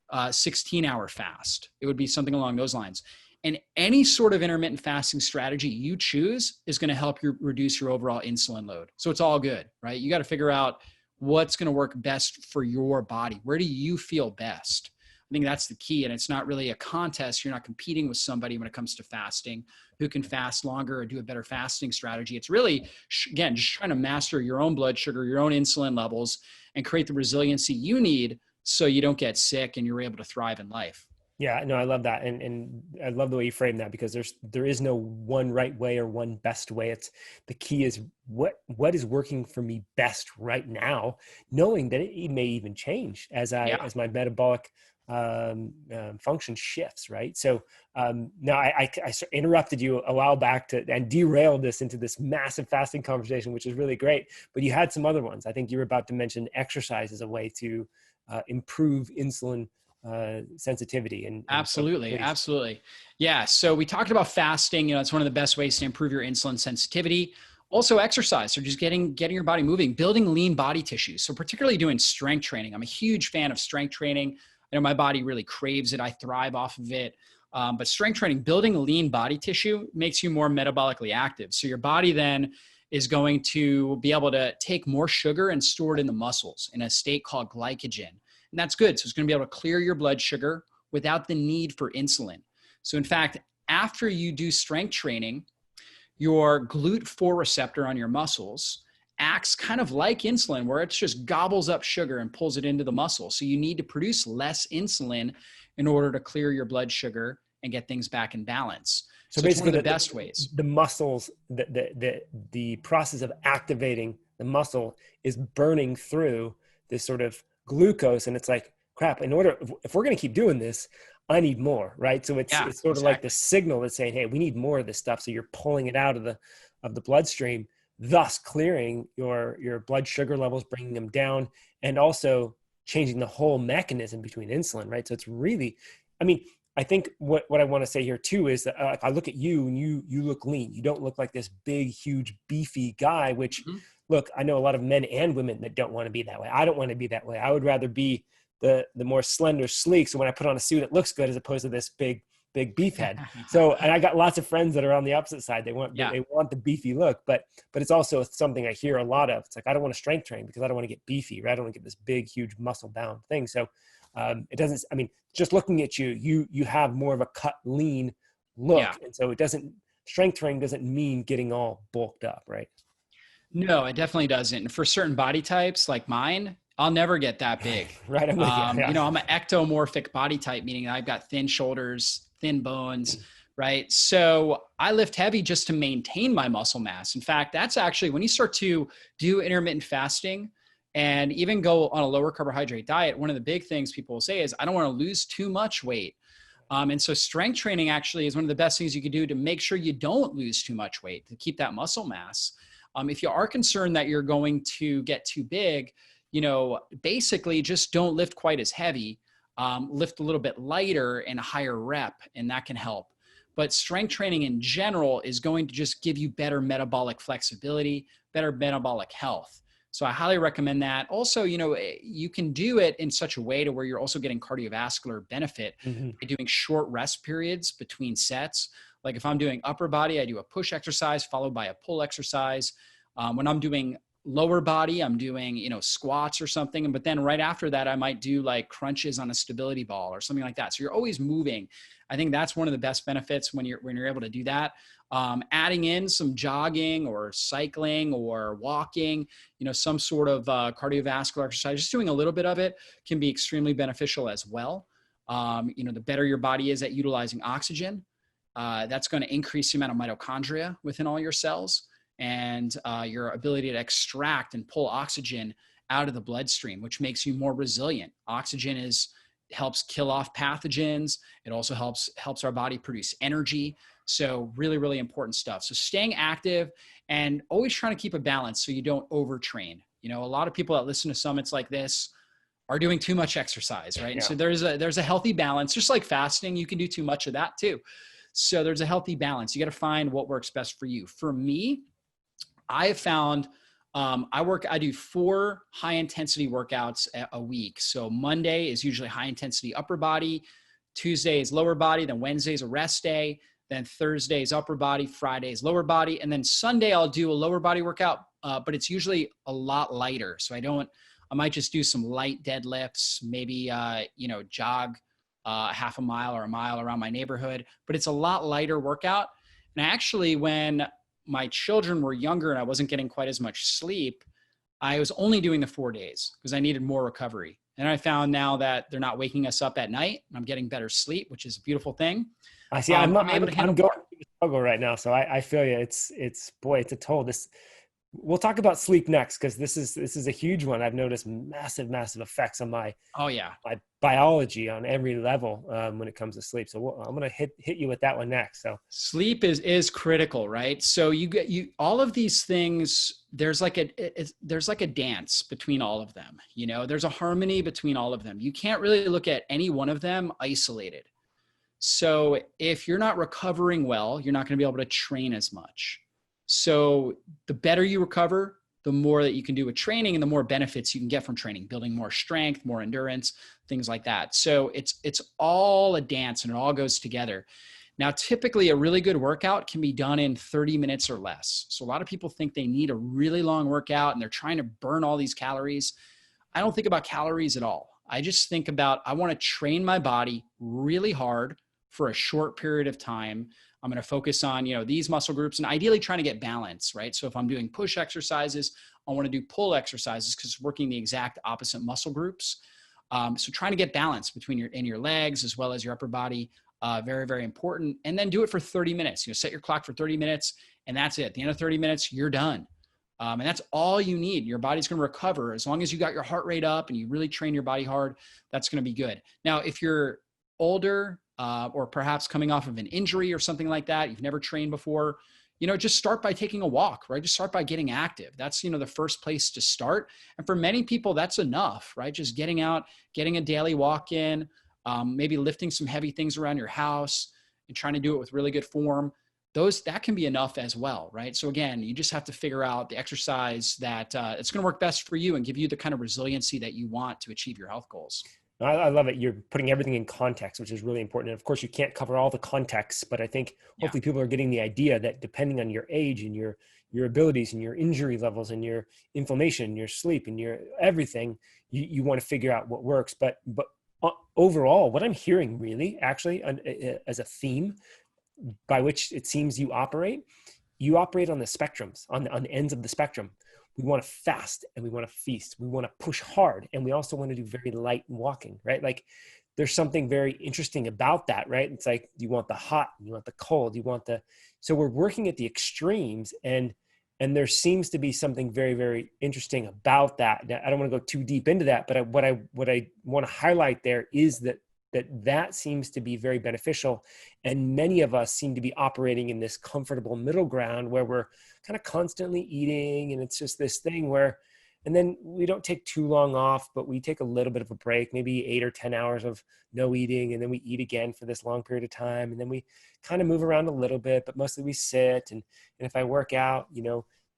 Speaker 2: a 16-hour fast. It would be something along those lines. And any sort of intermittent fasting strategy you choose is going to help you reduce your overall insulin load. So it's all good, right? You got to figure out what's going to work best for your body. Where do you feel best? I think that's the key. And it's not really a contest. You're not competing with somebody when it comes to fasting who can fast longer or do a better fasting strategy. It's really, again, just trying to master your own blood sugar, your own insulin levels, and create the resiliency you need so you don't get sick and you're able to thrive in life.
Speaker 1: Yeah, no, I love that. And I love the way you frame that, because there is no one right way or one best way. It's the key is what is working for me best right now, knowing that it may even change as as my metabolic function shifts. Right. So now I interrupted you a while back and derailed this into this massive fasting conversation, which is really great. But you had some other ones. I think you were about to mention exercise as a way to improve insulin sensitivity and
Speaker 2: Absolutely. Absolutely. Yeah. So we talked about fasting, it's one of the best ways to improve your insulin sensitivity. Also exercise. So just getting your body moving, building lean body tissue. So particularly doing strength training. I'm a huge fan of strength training. I know my body really craves it. I thrive off of it. But strength training, building lean body tissue makes you more metabolically active. So your body then is going to be able to take more sugar and store it in the muscles in a state called glycogen. And that's good. So it's going to be able to clear your blood sugar without the need for insulin. So in fact, after you do strength training, your GLUT4 receptor on your muscles acts kind of like insulin, where it just gobbles up sugar and pulls it into the muscle. So you need to produce less insulin in order to clear your blood sugar and get things back in balance. So basically, it's one of the best ways.
Speaker 1: The muscles, the process of activating the muscle is burning through this sort of glucose, and it's like, crap, if we're going to keep doing this, I need more, right? So it's sort of like the signal that's saying, hey, we need more of this stuff. So you're pulling it out of the bloodstream, thus clearing your blood sugar levels, bringing them down, and also changing the whole mechanism between insulin, right? So it's really, I think what I want to say here too is that if I look at you and you look lean, you don't look like this big, huge, beefy guy, which look, I know a lot of men and women that don't want to be that way. I don't want to be that way. I would rather be the more slender, sleek. So when I put on a suit, it looks good as opposed to this big beef head. So, and I got lots of friends that are on the opposite side. They want the beefy look, but it's also something I hear a lot of. It's like, I don't want to strength train because I don't want to get beefy, right? I don't want to get this big, huge muscle bound thing. So it doesn't, just looking at you have more of a cut lean look. Yeah. And so strength training doesn't mean getting all bulked up, right?
Speaker 2: No, it definitely doesn't. And for certain body types like mine, I'll never get that big.
Speaker 1: Right. I'm
Speaker 2: I'm an ectomorphic body type, meaning I've got thin shoulders, thin bones, right? So I lift heavy just to maintain my muscle mass. In fact, that's actually when you start to do intermittent fasting and even go on a lower carbohydrate diet, one of the big things people will say is, I don't want to lose too much weight. And so strength training actually is one of the best things you can do to make sure you don't lose too much weight, to keep that muscle mass. If you are concerned that you're going to get too big, basically just don't lift quite as heavy, lift a little bit lighter and a higher rep, and that can help. But strength training in general is going to just give you better metabolic flexibility, better metabolic health. So I highly recommend that. Also, you can do it in such a way to where you're also getting cardiovascular benefit by doing short rest periods between sets. Like if I'm doing upper body, I do a push exercise followed by a pull exercise. When I'm doing lower body, I'm doing, squats or something. But then right after that, I might do like crunches on a stability ball or something like that. So you're always moving. I think that's one of the best benefits when you're able to do that. Adding in some jogging or cycling or walking, some sort of cardiovascular exercise, just doing a little bit of it can be extremely beneficial as well. The better your body is at utilizing oxygen, that's going to increase the amount of mitochondria within all your cells and your ability to extract and pull oxygen out of the bloodstream, which makes you more resilient. Oxygen is helps kill off pathogens. It also helps our body produce energy. So really, really important stuff. So staying active and always trying to keep a balance so you don't overtrain. You know, a lot of people that listen to summits like this are doing too much exercise, right? And
Speaker 1: Yeah.
Speaker 2: so there's a healthy balance, just like fasting, you can do too much of that too. So there's a healthy balance. You got to find what works best for you. For me, I have found I do 4 high intensity workouts a week. So Monday is usually high intensity upper body, Tuesday is lower body, then Wednesday is a rest day, then Thursday is upper body, Friday is lower body, and then Sunday I'll do a lower body workout, but it's usually a lot lighter. So I might just do some light deadlifts, maybe jog half a mile or a mile around my neighborhood, but it's a lot lighter workout. And actually, when my children were younger and I wasn't getting quite as much sleep, I was only doing the 4 days because I needed more recovery. And I found now that they're not waking us up at night. I'm getting better sleep, which is a beautiful thing.
Speaker 1: I see.
Speaker 2: I'm able to handle
Speaker 1: I'm going
Speaker 2: more.
Speaker 1: through the struggle right now, so I feel you. Boy, it's a toll. We'll talk about sleep next because this is a huge one. I've noticed massive effects on my
Speaker 2: Oh yeah.
Speaker 1: biology on every level when it comes to sleep. So I'm gonna hit you with that one next. So
Speaker 2: Sleep is critical, right? So you all of these things, there's like a dance between all of them. You know, there's a harmony between all of them. You can't really look at any one of them isolated. So if you're not recovering well, you're not going to be able to train as much. So the better you recover, the more that you can do with training and the more benefits you can get from training, building more strength, more endurance, things like that. So it's all a dance and it all goes together. Now, typically a really good workout can be done in 30 minutes or less. So a lot of people think they need a really long workout and they're trying to burn all these calories. I don't think about calories at all. I just think about, I want to train my body really hard for a short period of time. I'm going to focus on, these muscle groups and ideally trying to get balance, right? So if I'm doing push exercises, I want to do pull exercises because it's working the exact opposite muscle groups. So trying to get balance between your legs as well as your upper body, very, very important. And then do it for 30 minutes. Set your clock for 30 minutes and that's it. At the end of 30 minutes, you're done. And that's all you need. Your body's going to recover. As long as you got your heart rate up and you really train your body hard, that's going to be good. Now, if you're older, or perhaps coming off of an injury or something like that, you've never trained before, just start by taking a walk, right? Just start by getting active. That's, the first place to start. And for many people, that's enough, right? Just getting out, getting a daily walk in, maybe lifting some heavy things around your house and trying to do it with really good form. That can be enough as well, right? So again, you just have to figure out the exercise that it's going to work best for you and give you the kind of resiliency that you want to achieve your health goals.
Speaker 1: I love it. You're putting everything in context, which is really important. And of course, you can't cover all the contexts, but I think hopefully people are getting the idea that depending on your age and your abilities and your injury levels and your inflammation, your sleep and your everything, you want to figure out what works. But overall, what I'm hearing really actually as a theme by which it seems you operate on the spectrums, on the ends of the spectrum. We want to fast and we want to feast. We want to push hard. And we also want to do very light walking, right? Like there's something very interesting about that, right? It's like, you want the hot, you want the cold, so we're working at the extremes and there seems to be something very, very interesting about that. Now, I don't want to go too deep into that, but what I want to highlight there is that seems to be very beneficial. And many of us seem to be operating in this comfortable middle ground where we're kind of constantly eating. And it's just this thing where, and then we don't take too long off, but we take a little bit of a break, maybe 8 or 10 hours of no eating. And then we eat again for this long period of time. And then we kind of move around a little bit, but mostly we sit. And if I work out,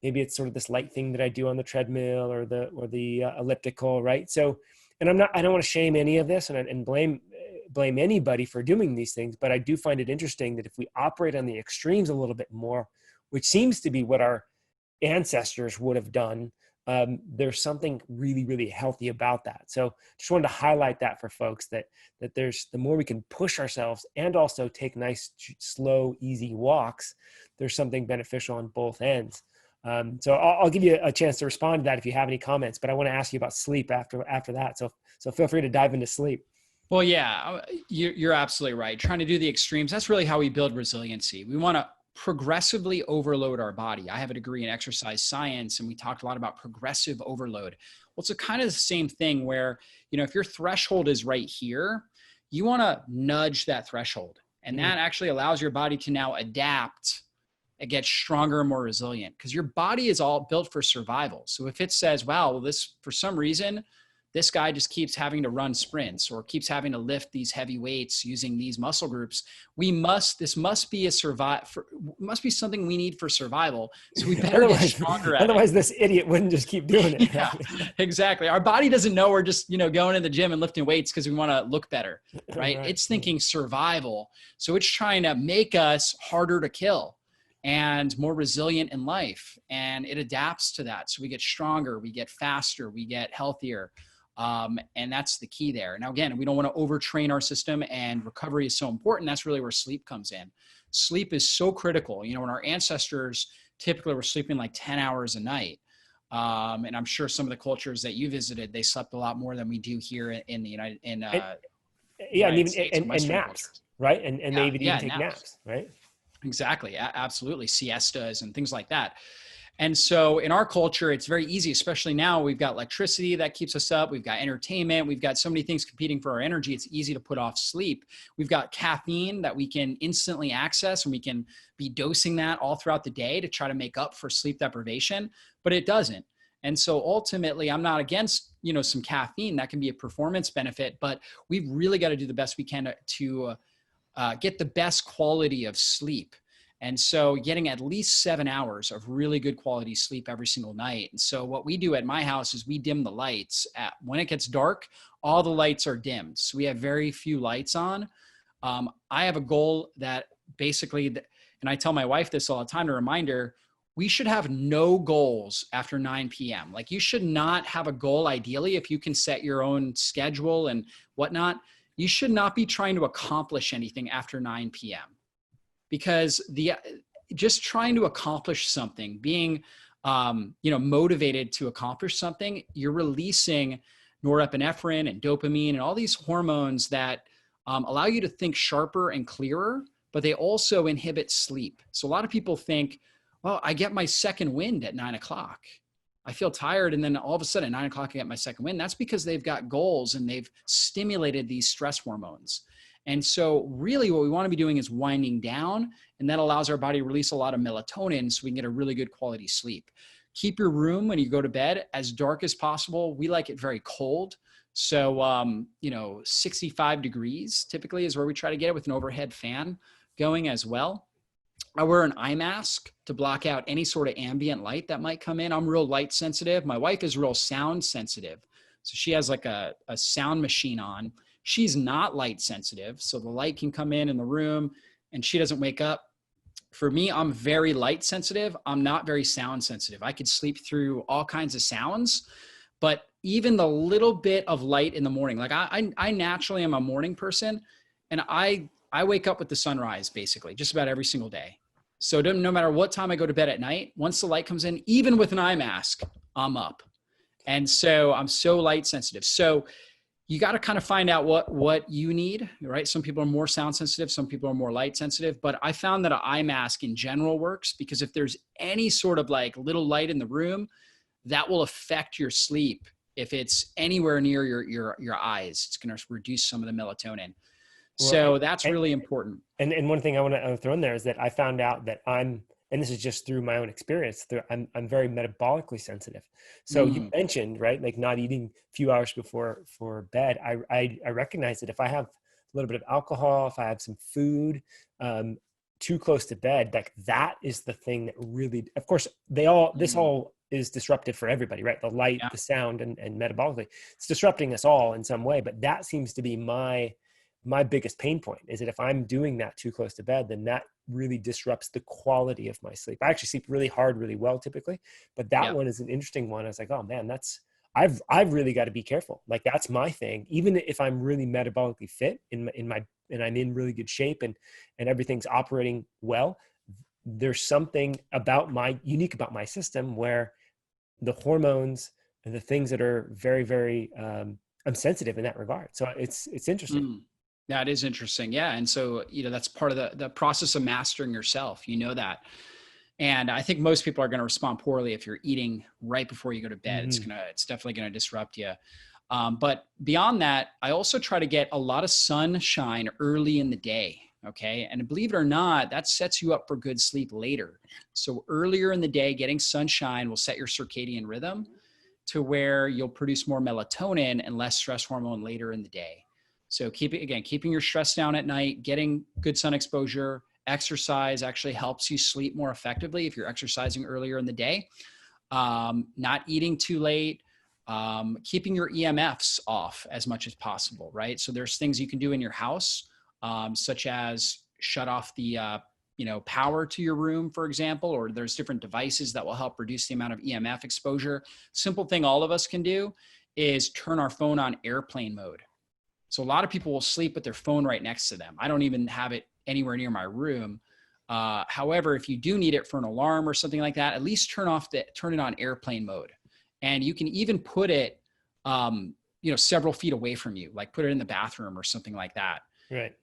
Speaker 1: maybe it's sort of this light thing that I do on the treadmill or the elliptical, right? So, and I don't want to shame any of this and blame anybody for doing these things, but I do find it interesting that if we operate on the extremes a little bit more, which seems to be what our ancestors would have done, there's something really, really healthy about that. So just wanted to highlight that for folks that there's, the more we can push ourselves and also take nice, slow, easy walks, there's something beneficial on both ends. So I'll give you a chance to respond to that if you have any comments, but I want to ask you about sleep after that. So feel free to dive into sleep.
Speaker 2: Well, yeah, you're absolutely right. Trying to do the extremes, that's really how we build resiliency. We want to progressively overload our body. I have a degree in exercise science, and we talked a lot about progressive overload. Well, it's a kind of the same thing where, if your threshold is right here, you want to nudge that threshold. And
Speaker 1: Mm.
Speaker 2: that actually allows your body to now adapt and get stronger and more resilient, because your body is all built for survival. So if it says, wow, well, for some reason, this guy just keeps having to run sprints or keeps having to lift these heavy weights using these muscle groups, this must be must be something we need for survival. So we better get
Speaker 1: Otherwise,
Speaker 2: stronger at it.
Speaker 1: otherwise this idiot wouldn't just keep doing it.
Speaker 2: Yeah,
Speaker 1: Right?
Speaker 2: exactly. Our body doesn't know we're just, going to the gym and lifting weights because we want to look better, right?
Speaker 1: Right.
Speaker 2: It's thinking survival. So it's trying to make us harder to kill and more resilient in life. And it adapts to that. So we get stronger, we get faster, we get healthier. And that's the key there. Now, again, we don't want to overtrain our system, and recovery is so important. That's really where sleep comes in. Sleep is so critical. When our ancestors typically were sleeping like 10 hours a night. And I'm sure some of the cultures that you visited, they slept a lot more than we do here in the
Speaker 1: And, yeah, and
Speaker 2: United
Speaker 1: even
Speaker 2: States and
Speaker 1: and
Speaker 2: Western
Speaker 1: naps,
Speaker 2: cultures.
Speaker 1: right? And they would even
Speaker 2: Yeah,
Speaker 1: take naps, right?
Speaker 2: exactly. Absolutely. Siestas and things like that. And so in our culture, it's very easy, especially now. We've got electricity that keeps us up. We've got entertainment. We've got so many things competing for our energy. It's easy to put off sleep. We've got caffeine that we can instantly access, and we can be dosing that all throughout the day to try to make up for sleep deprivation, but it doesn't. And so ultimately, I'm not against, some caffeine. That can be a performance benefit, but we've really got to do the best we can to get the best quality of sleep. And so getting at least 7 hours of really good quality sleep every single night. And so what we do at my house is we dim the lights. When it gets dark, all the lights are dimmed. So we have very few lights on. I have a goal that basically, and I tell my wife this all the time to remind her, we should have no goals after 9 p.m. Like, you should not have a goal. Ideally, if you can set your own schedule and whatnot, you should not be trying to accomplish anything after 9 p.m. Because just trying to accomplish something, being motivated to accomplish something, you're releasing norepinephrine and dopamine and all these hormones that allow you to think sharper and clearer, but they also inhibit sleep. So a lot of people think, well, I get my second wind at 9 o'clock. I feel tired, and then all of a sudden at 9 o'clock, I get my second wind. That's because they've got goals and they've stimulated these stress hormones. And so really what we want to be doing is winding down, and that allows our body to release a lot of melatonin so we can get a really good quality sleep. Keep your room when you go to bed as dark as possible. We like it very cold. So, 65 degrees typically is where we try to get it, with an overhead fan going as well. I wear an eye mask to block out any sort of ambient light that might come in. I'm real light sensitive. My wife is real sound sensitive. So she has like a sound machine on. She's not light sensitive. So the light can come in the room and she doesn't wake up. For me, I'm very light sensitive. I'm not very sound sensitive. I could sleep through all kinds of sounds, but even the little bit of light in the morning, like I naturally am a morning person, and I wake up with the sunrise basically just about every single day. So no matter what time I go to bed at night, once the light comes in, even with an eye mask, I'm up. And so I'm so light sensitive. So you got to kind of find out what you need, right? Some people are more sound sensitive. Some people are more light sensitive, but I found that an eye mask in general works, because if there's any sort of like little light in the room, that will affect your sleep. If it's anywhere near your eyes, it's going to reduce some of the melatonin.
Speaker 1: Well,
Speaker 2: So that's really important.
Speaker 1: And one thing I want to throw in there is that I found out that and this is just through my own experience, I'm very metabolically sensitive. So you mentioned, right, like not eating a few hours before bed. I recognize that if I have a little bit of alcohol, if I have some food too close to bed, like that is the thing that really, of course, this all is disruptive for everybody, right? The light, the sound, and metabolically, it's disrupting us all in some way. But that seems to be my biggest pain point, is that if I'm doing that too close to bed, then that really disrupts the quality of my sleep. I actually sleep really hard, really well typically, but that one is an interesting one. I was like, oh man, I've really got to be careful. Like that's my thing. Even if I'm really metabolically fit and I'm in really good shape and everything's operating well, there's something unique about my system where the hormones and the things that are very, very, I'm sensitive in that regard. So it's interesting.
Speaker 2: That is interesting. Yeah. And so, that's part of the process of mastering yourself, that. And I think most people are going to respond poorly if you're eating right before you go to bed.
Speaker 1: Mm-hmm.
Speaker 2: It's definitely going to disrupt you. But beyond that, I also try to get a lot of sunshine early in the day. Okay. And believe it or not, that sets you up for good sleep later. So earlier in the day, getting sunshine will set your circadian rhythm to where you'll produce more melatonin and less stress hormone later in the day. So keeping your stress down at night, getting good sun exposure, exercise actually helps you sleep more effectively if you're exercising earlier in the day. Not eating too late, keeping your EMFs off as much as possible, right? So there's things you can do in your house, such as shut off the power to your room, for example, or there's different devices that will help reduce the amount of EMF exposure. Simple thing all of us can do is turn our phone on airplane mode. So a lot of people will sleep with their phone right next to them. I don't even have it anywhere near my room. However, if you do need it for an alarm or something like that, at least turn it on airplane mode. And you can even put it, several feet away from you, like put it in the bathroom or something like that.
Speaker 1: Right.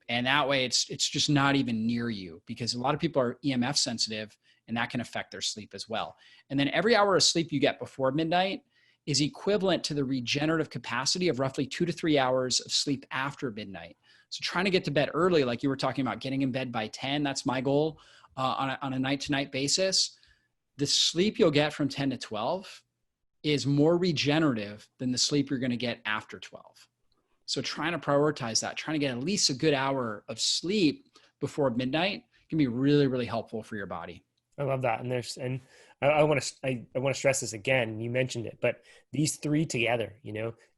Speaker 2: And that way it's just not even near you, because a lot of people are EMF sensitive and that can affect their sleep as well. And then every hour of sleep you get before midnight is equivalent to the regenerative capacity of roughly 2 to 3 hours of sleep after midnight. So trying to get to bed early, like you were talking about, getting in bed by 10, that's my goal on a night to night basis. The sleep you'll get from 10 to 12 is more regenerative than the sleep you're going to get after 12. So trying to prioritize that, trying to get at least a good hour of sleep before midnight can be really, really helpful for your body.
Speaker 1: I love that. And I want to stress this again. You mentioned it, but these three together,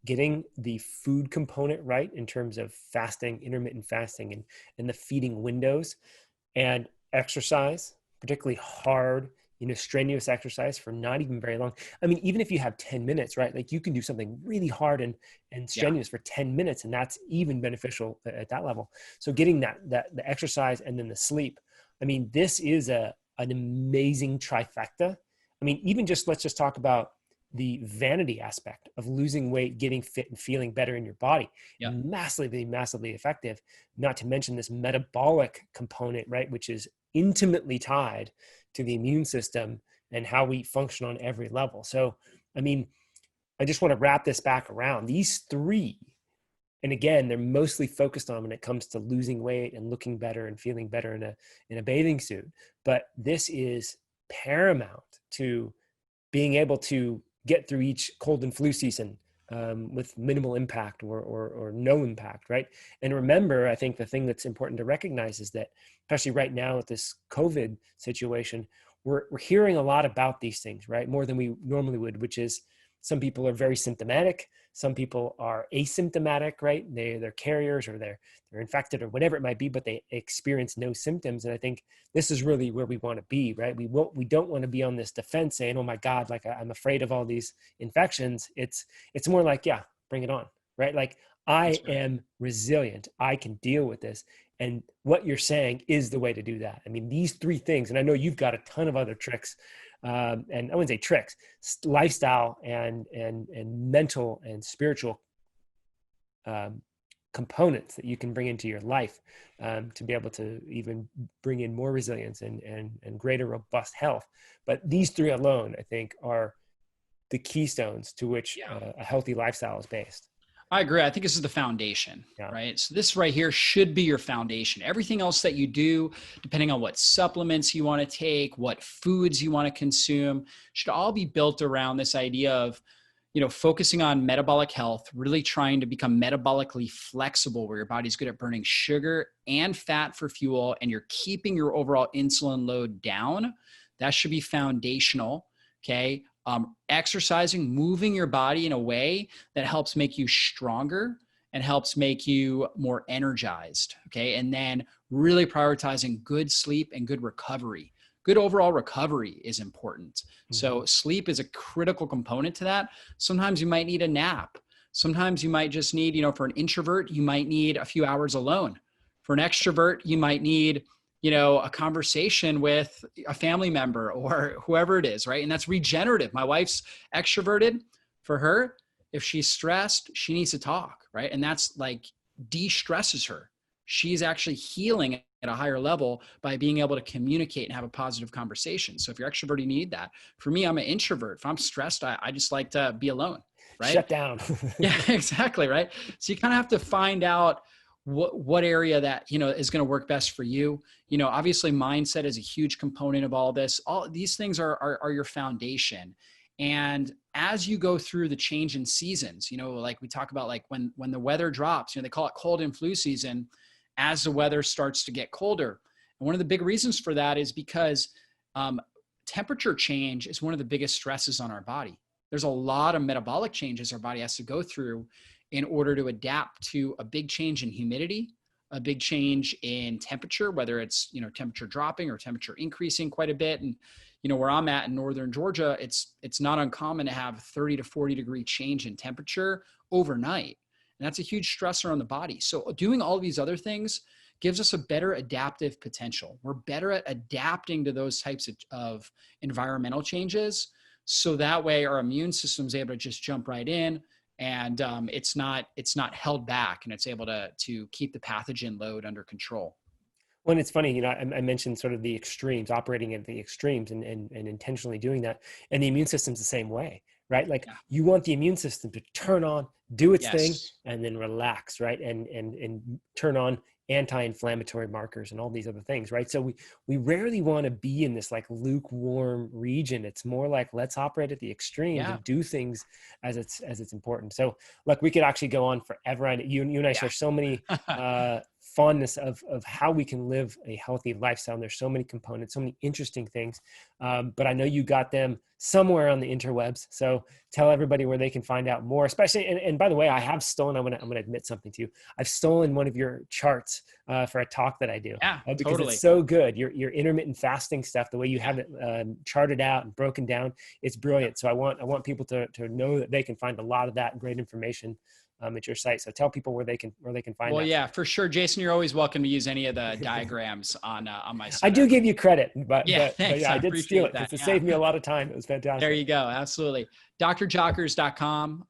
Speaker 1: getting the food component right in terms of fasting, intermittent fasting, and the feeding windows, and exercise, particularly hard, strenuous exercise for not even very long. I mean, even if you have 10 minutes, right? Like you can do something really hard and strenuous for 10 minutes, and that's even beneficial at that level. So getting the exercise and then the sleep. I mean, this is an amazing trifecta. I mean, even let's just talk about the vanity aspect of losing weight, getting fit, and feeling better in your body.
Speaker 2: Yeah.
Speaker 1: Massively, massively effective. Not to mention this metabolic component, right? Which is intimately tied to the immune system and how we function on every level. So, I mean, I just want to wrap this back around. These three, and again, they're mostly focused on when it comes to losing weight and looking better and feeling better in a bathing suit. But this is paramount to being able to get through each cold and flu season with minimal impact or no impact, right? And remember, I think the thing that's important to recognize is that, especially right now with this COVID situation, we're hearing a lot about these things, right? More than we normally would, which is some people are very symptomatic. Some people are asymptomatic, right? They're carriers or they're infected or whatever it might be, but they experience no symptoms. And I think this is really where we want to be, right? We don't want to be on this defense saying, oh my God, like I'm afraid of all these infections. It's more like, yeah, bring it on, right? Like I am resilient. I can deal with this. And what you're saying is the way to do that. I mean, these three things, and I know you've got a ton of other tricks, and I wouldn't say tricks, lifestyle and mental and spiritual components that you can bring into your life to be able to even bring in more resilience and greater robust health. But these three alone, I think, are the keystones to which a healthy lifestyle is based.
Speaker 2: I agree. I think this is the foundation, right? So this right here should be your foundation. Everything else that you do, depending on what supplements you want to take, what foods you want to consume, should all be built around this idea of, focusing on metabolic health, really trying to become metabolically flexible, where your body's good at burning sugar and fat for fuel, and you're keeping your overall insulin load down. That should be foundational. Okay. Exercising, moving your body in a way that helps make you stronger and helps make you more energized. Okay. And then really prioritizing good sleep and good recovery. Good overall recovery is important. Mm-hmm. So sleep is a critical component to that. Sometimes you might need a nap. Sometimes you might just need, for an introvert, you might need a few hours alone. For an extrovert, you might need a conversation with a family member or whoever it is, right? And that's regenerative. My wife's extroverted. For her, if she's stressed, she needs to talk, right? And that's like de-stresses her. She's actually healing at a higher level by being able to communicate and have a positive conversation. So if you're extroverted, you need that. For me, I'm an introvert. If I'm stressed, I just like to be alone, right?
Speaker 1: Shut down.
Speaker 2: Yeah, exactly. Right. So you kind of have to find out what area that, is going to work best for you. Obviously mindset is a huge component of all this. All these things are your foundation. And as you go through the change in seasons, like we talk about, like when the weather drops, they call it cold and flu season, as the weather starts to get colder. And one of the big reasons for that is because temperature change is one of the biggest stresses on our body. There's a lot of metabolic changes our body has to go through in order to adapt to a big change in humidity, a big change in temperature, whether it's, temperature dropping or temperature increasing quite a bit. And, where I'm at in Northern Georgia, it's not uncommon to have 30 to 40 degree change in temperature overnight. And that's a huge stressor on the body. So doing all these other things gives us a better adaptive potential. We're better at adapting to those types of environmental changes. So that way our immune system is able to just jump right in, and it's not held back, and it's able to keep the pathogen load under control.
Speaker 1: Well, and it's funny, I mentioned sort of the extremes, operating at the extremes and intentionally doing that. And the immune system's the same way, right? Like
Speaker 2: Yeah.
Speaker 1: you want the immune system to turn on, do its thing,
Speaker 2: Yes.
Speaker 1: and then relax, right? And turn on anti-inflammatory markers and all these other things, right? So we rarely want to be in this like lukewarm region. It's more like, let's operate at the extremes
Speaker 2: Yeah.
Speaker 1: and do things as it's important. So look, we could actually go on forever. You and I share so many fondness of how we can live a healthy lifestyle. And there's so many components, so many interesting things. But I know you got them somewhere on the interwebs. So tell everybody where they can find out more, especially, and by the way, I have stolen, I'm going to admit something to you. I've stolen one of your charts for a talk that I do.
Speaker 2: Yeah,
Speaker 1: Because
Speaker 2: totally.
Speaker 1: it's so good. Your intermittent fasting stuff, the way you
Speaker 2: Yeah.
Speaker 1: have it charted out and broken down, it's brilliant. So I want people to know that they can find a lot of that great information at your site. So tell people where they can find
Speaker 2: Well,
Speaker 1: that.
Speaker 2: yeah, for sure. Jason, you're always welcome to use any of the diagrams on my site.
Speaker 1: I do give you credit, but
Speaker 2: Yeah,
Speaker 1: but
Speaker 2: thanks.
Speaker 1: yeah, I did steal it
Speaker 2: appreciate
Speaker 1: because
Speaker 2: that.
Speaker 1: it
Speaker 2: Yeah.
Speaker 1: saved me a lot of time. It was fantastic.
Speaker 2: There you go. Absolutely. drjockers.com.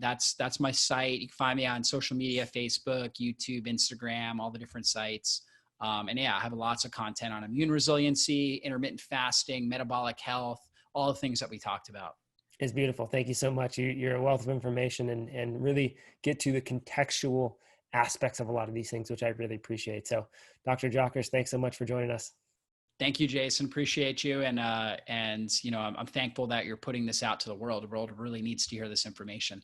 Speaker 2: That's my site. You can find me on social media, Facebook, YouTube, Instagram, all the different sites. And yeah, I have lots of content on immune resiliency, intermittent fasting, metabolic health, all the things that we talked about.
Speaker 1: It's beautiful. Thank you so much. You're a wealth of information and really get to the contextual aspects of a lot of these things, which I really appreciate. So Dr. Jockers, thanks so much for joining us.
Speaker 2: Thank you, Jason. Appreciate you. And I'm thankful that you're putting this out to the world. The world really needs to hear this information.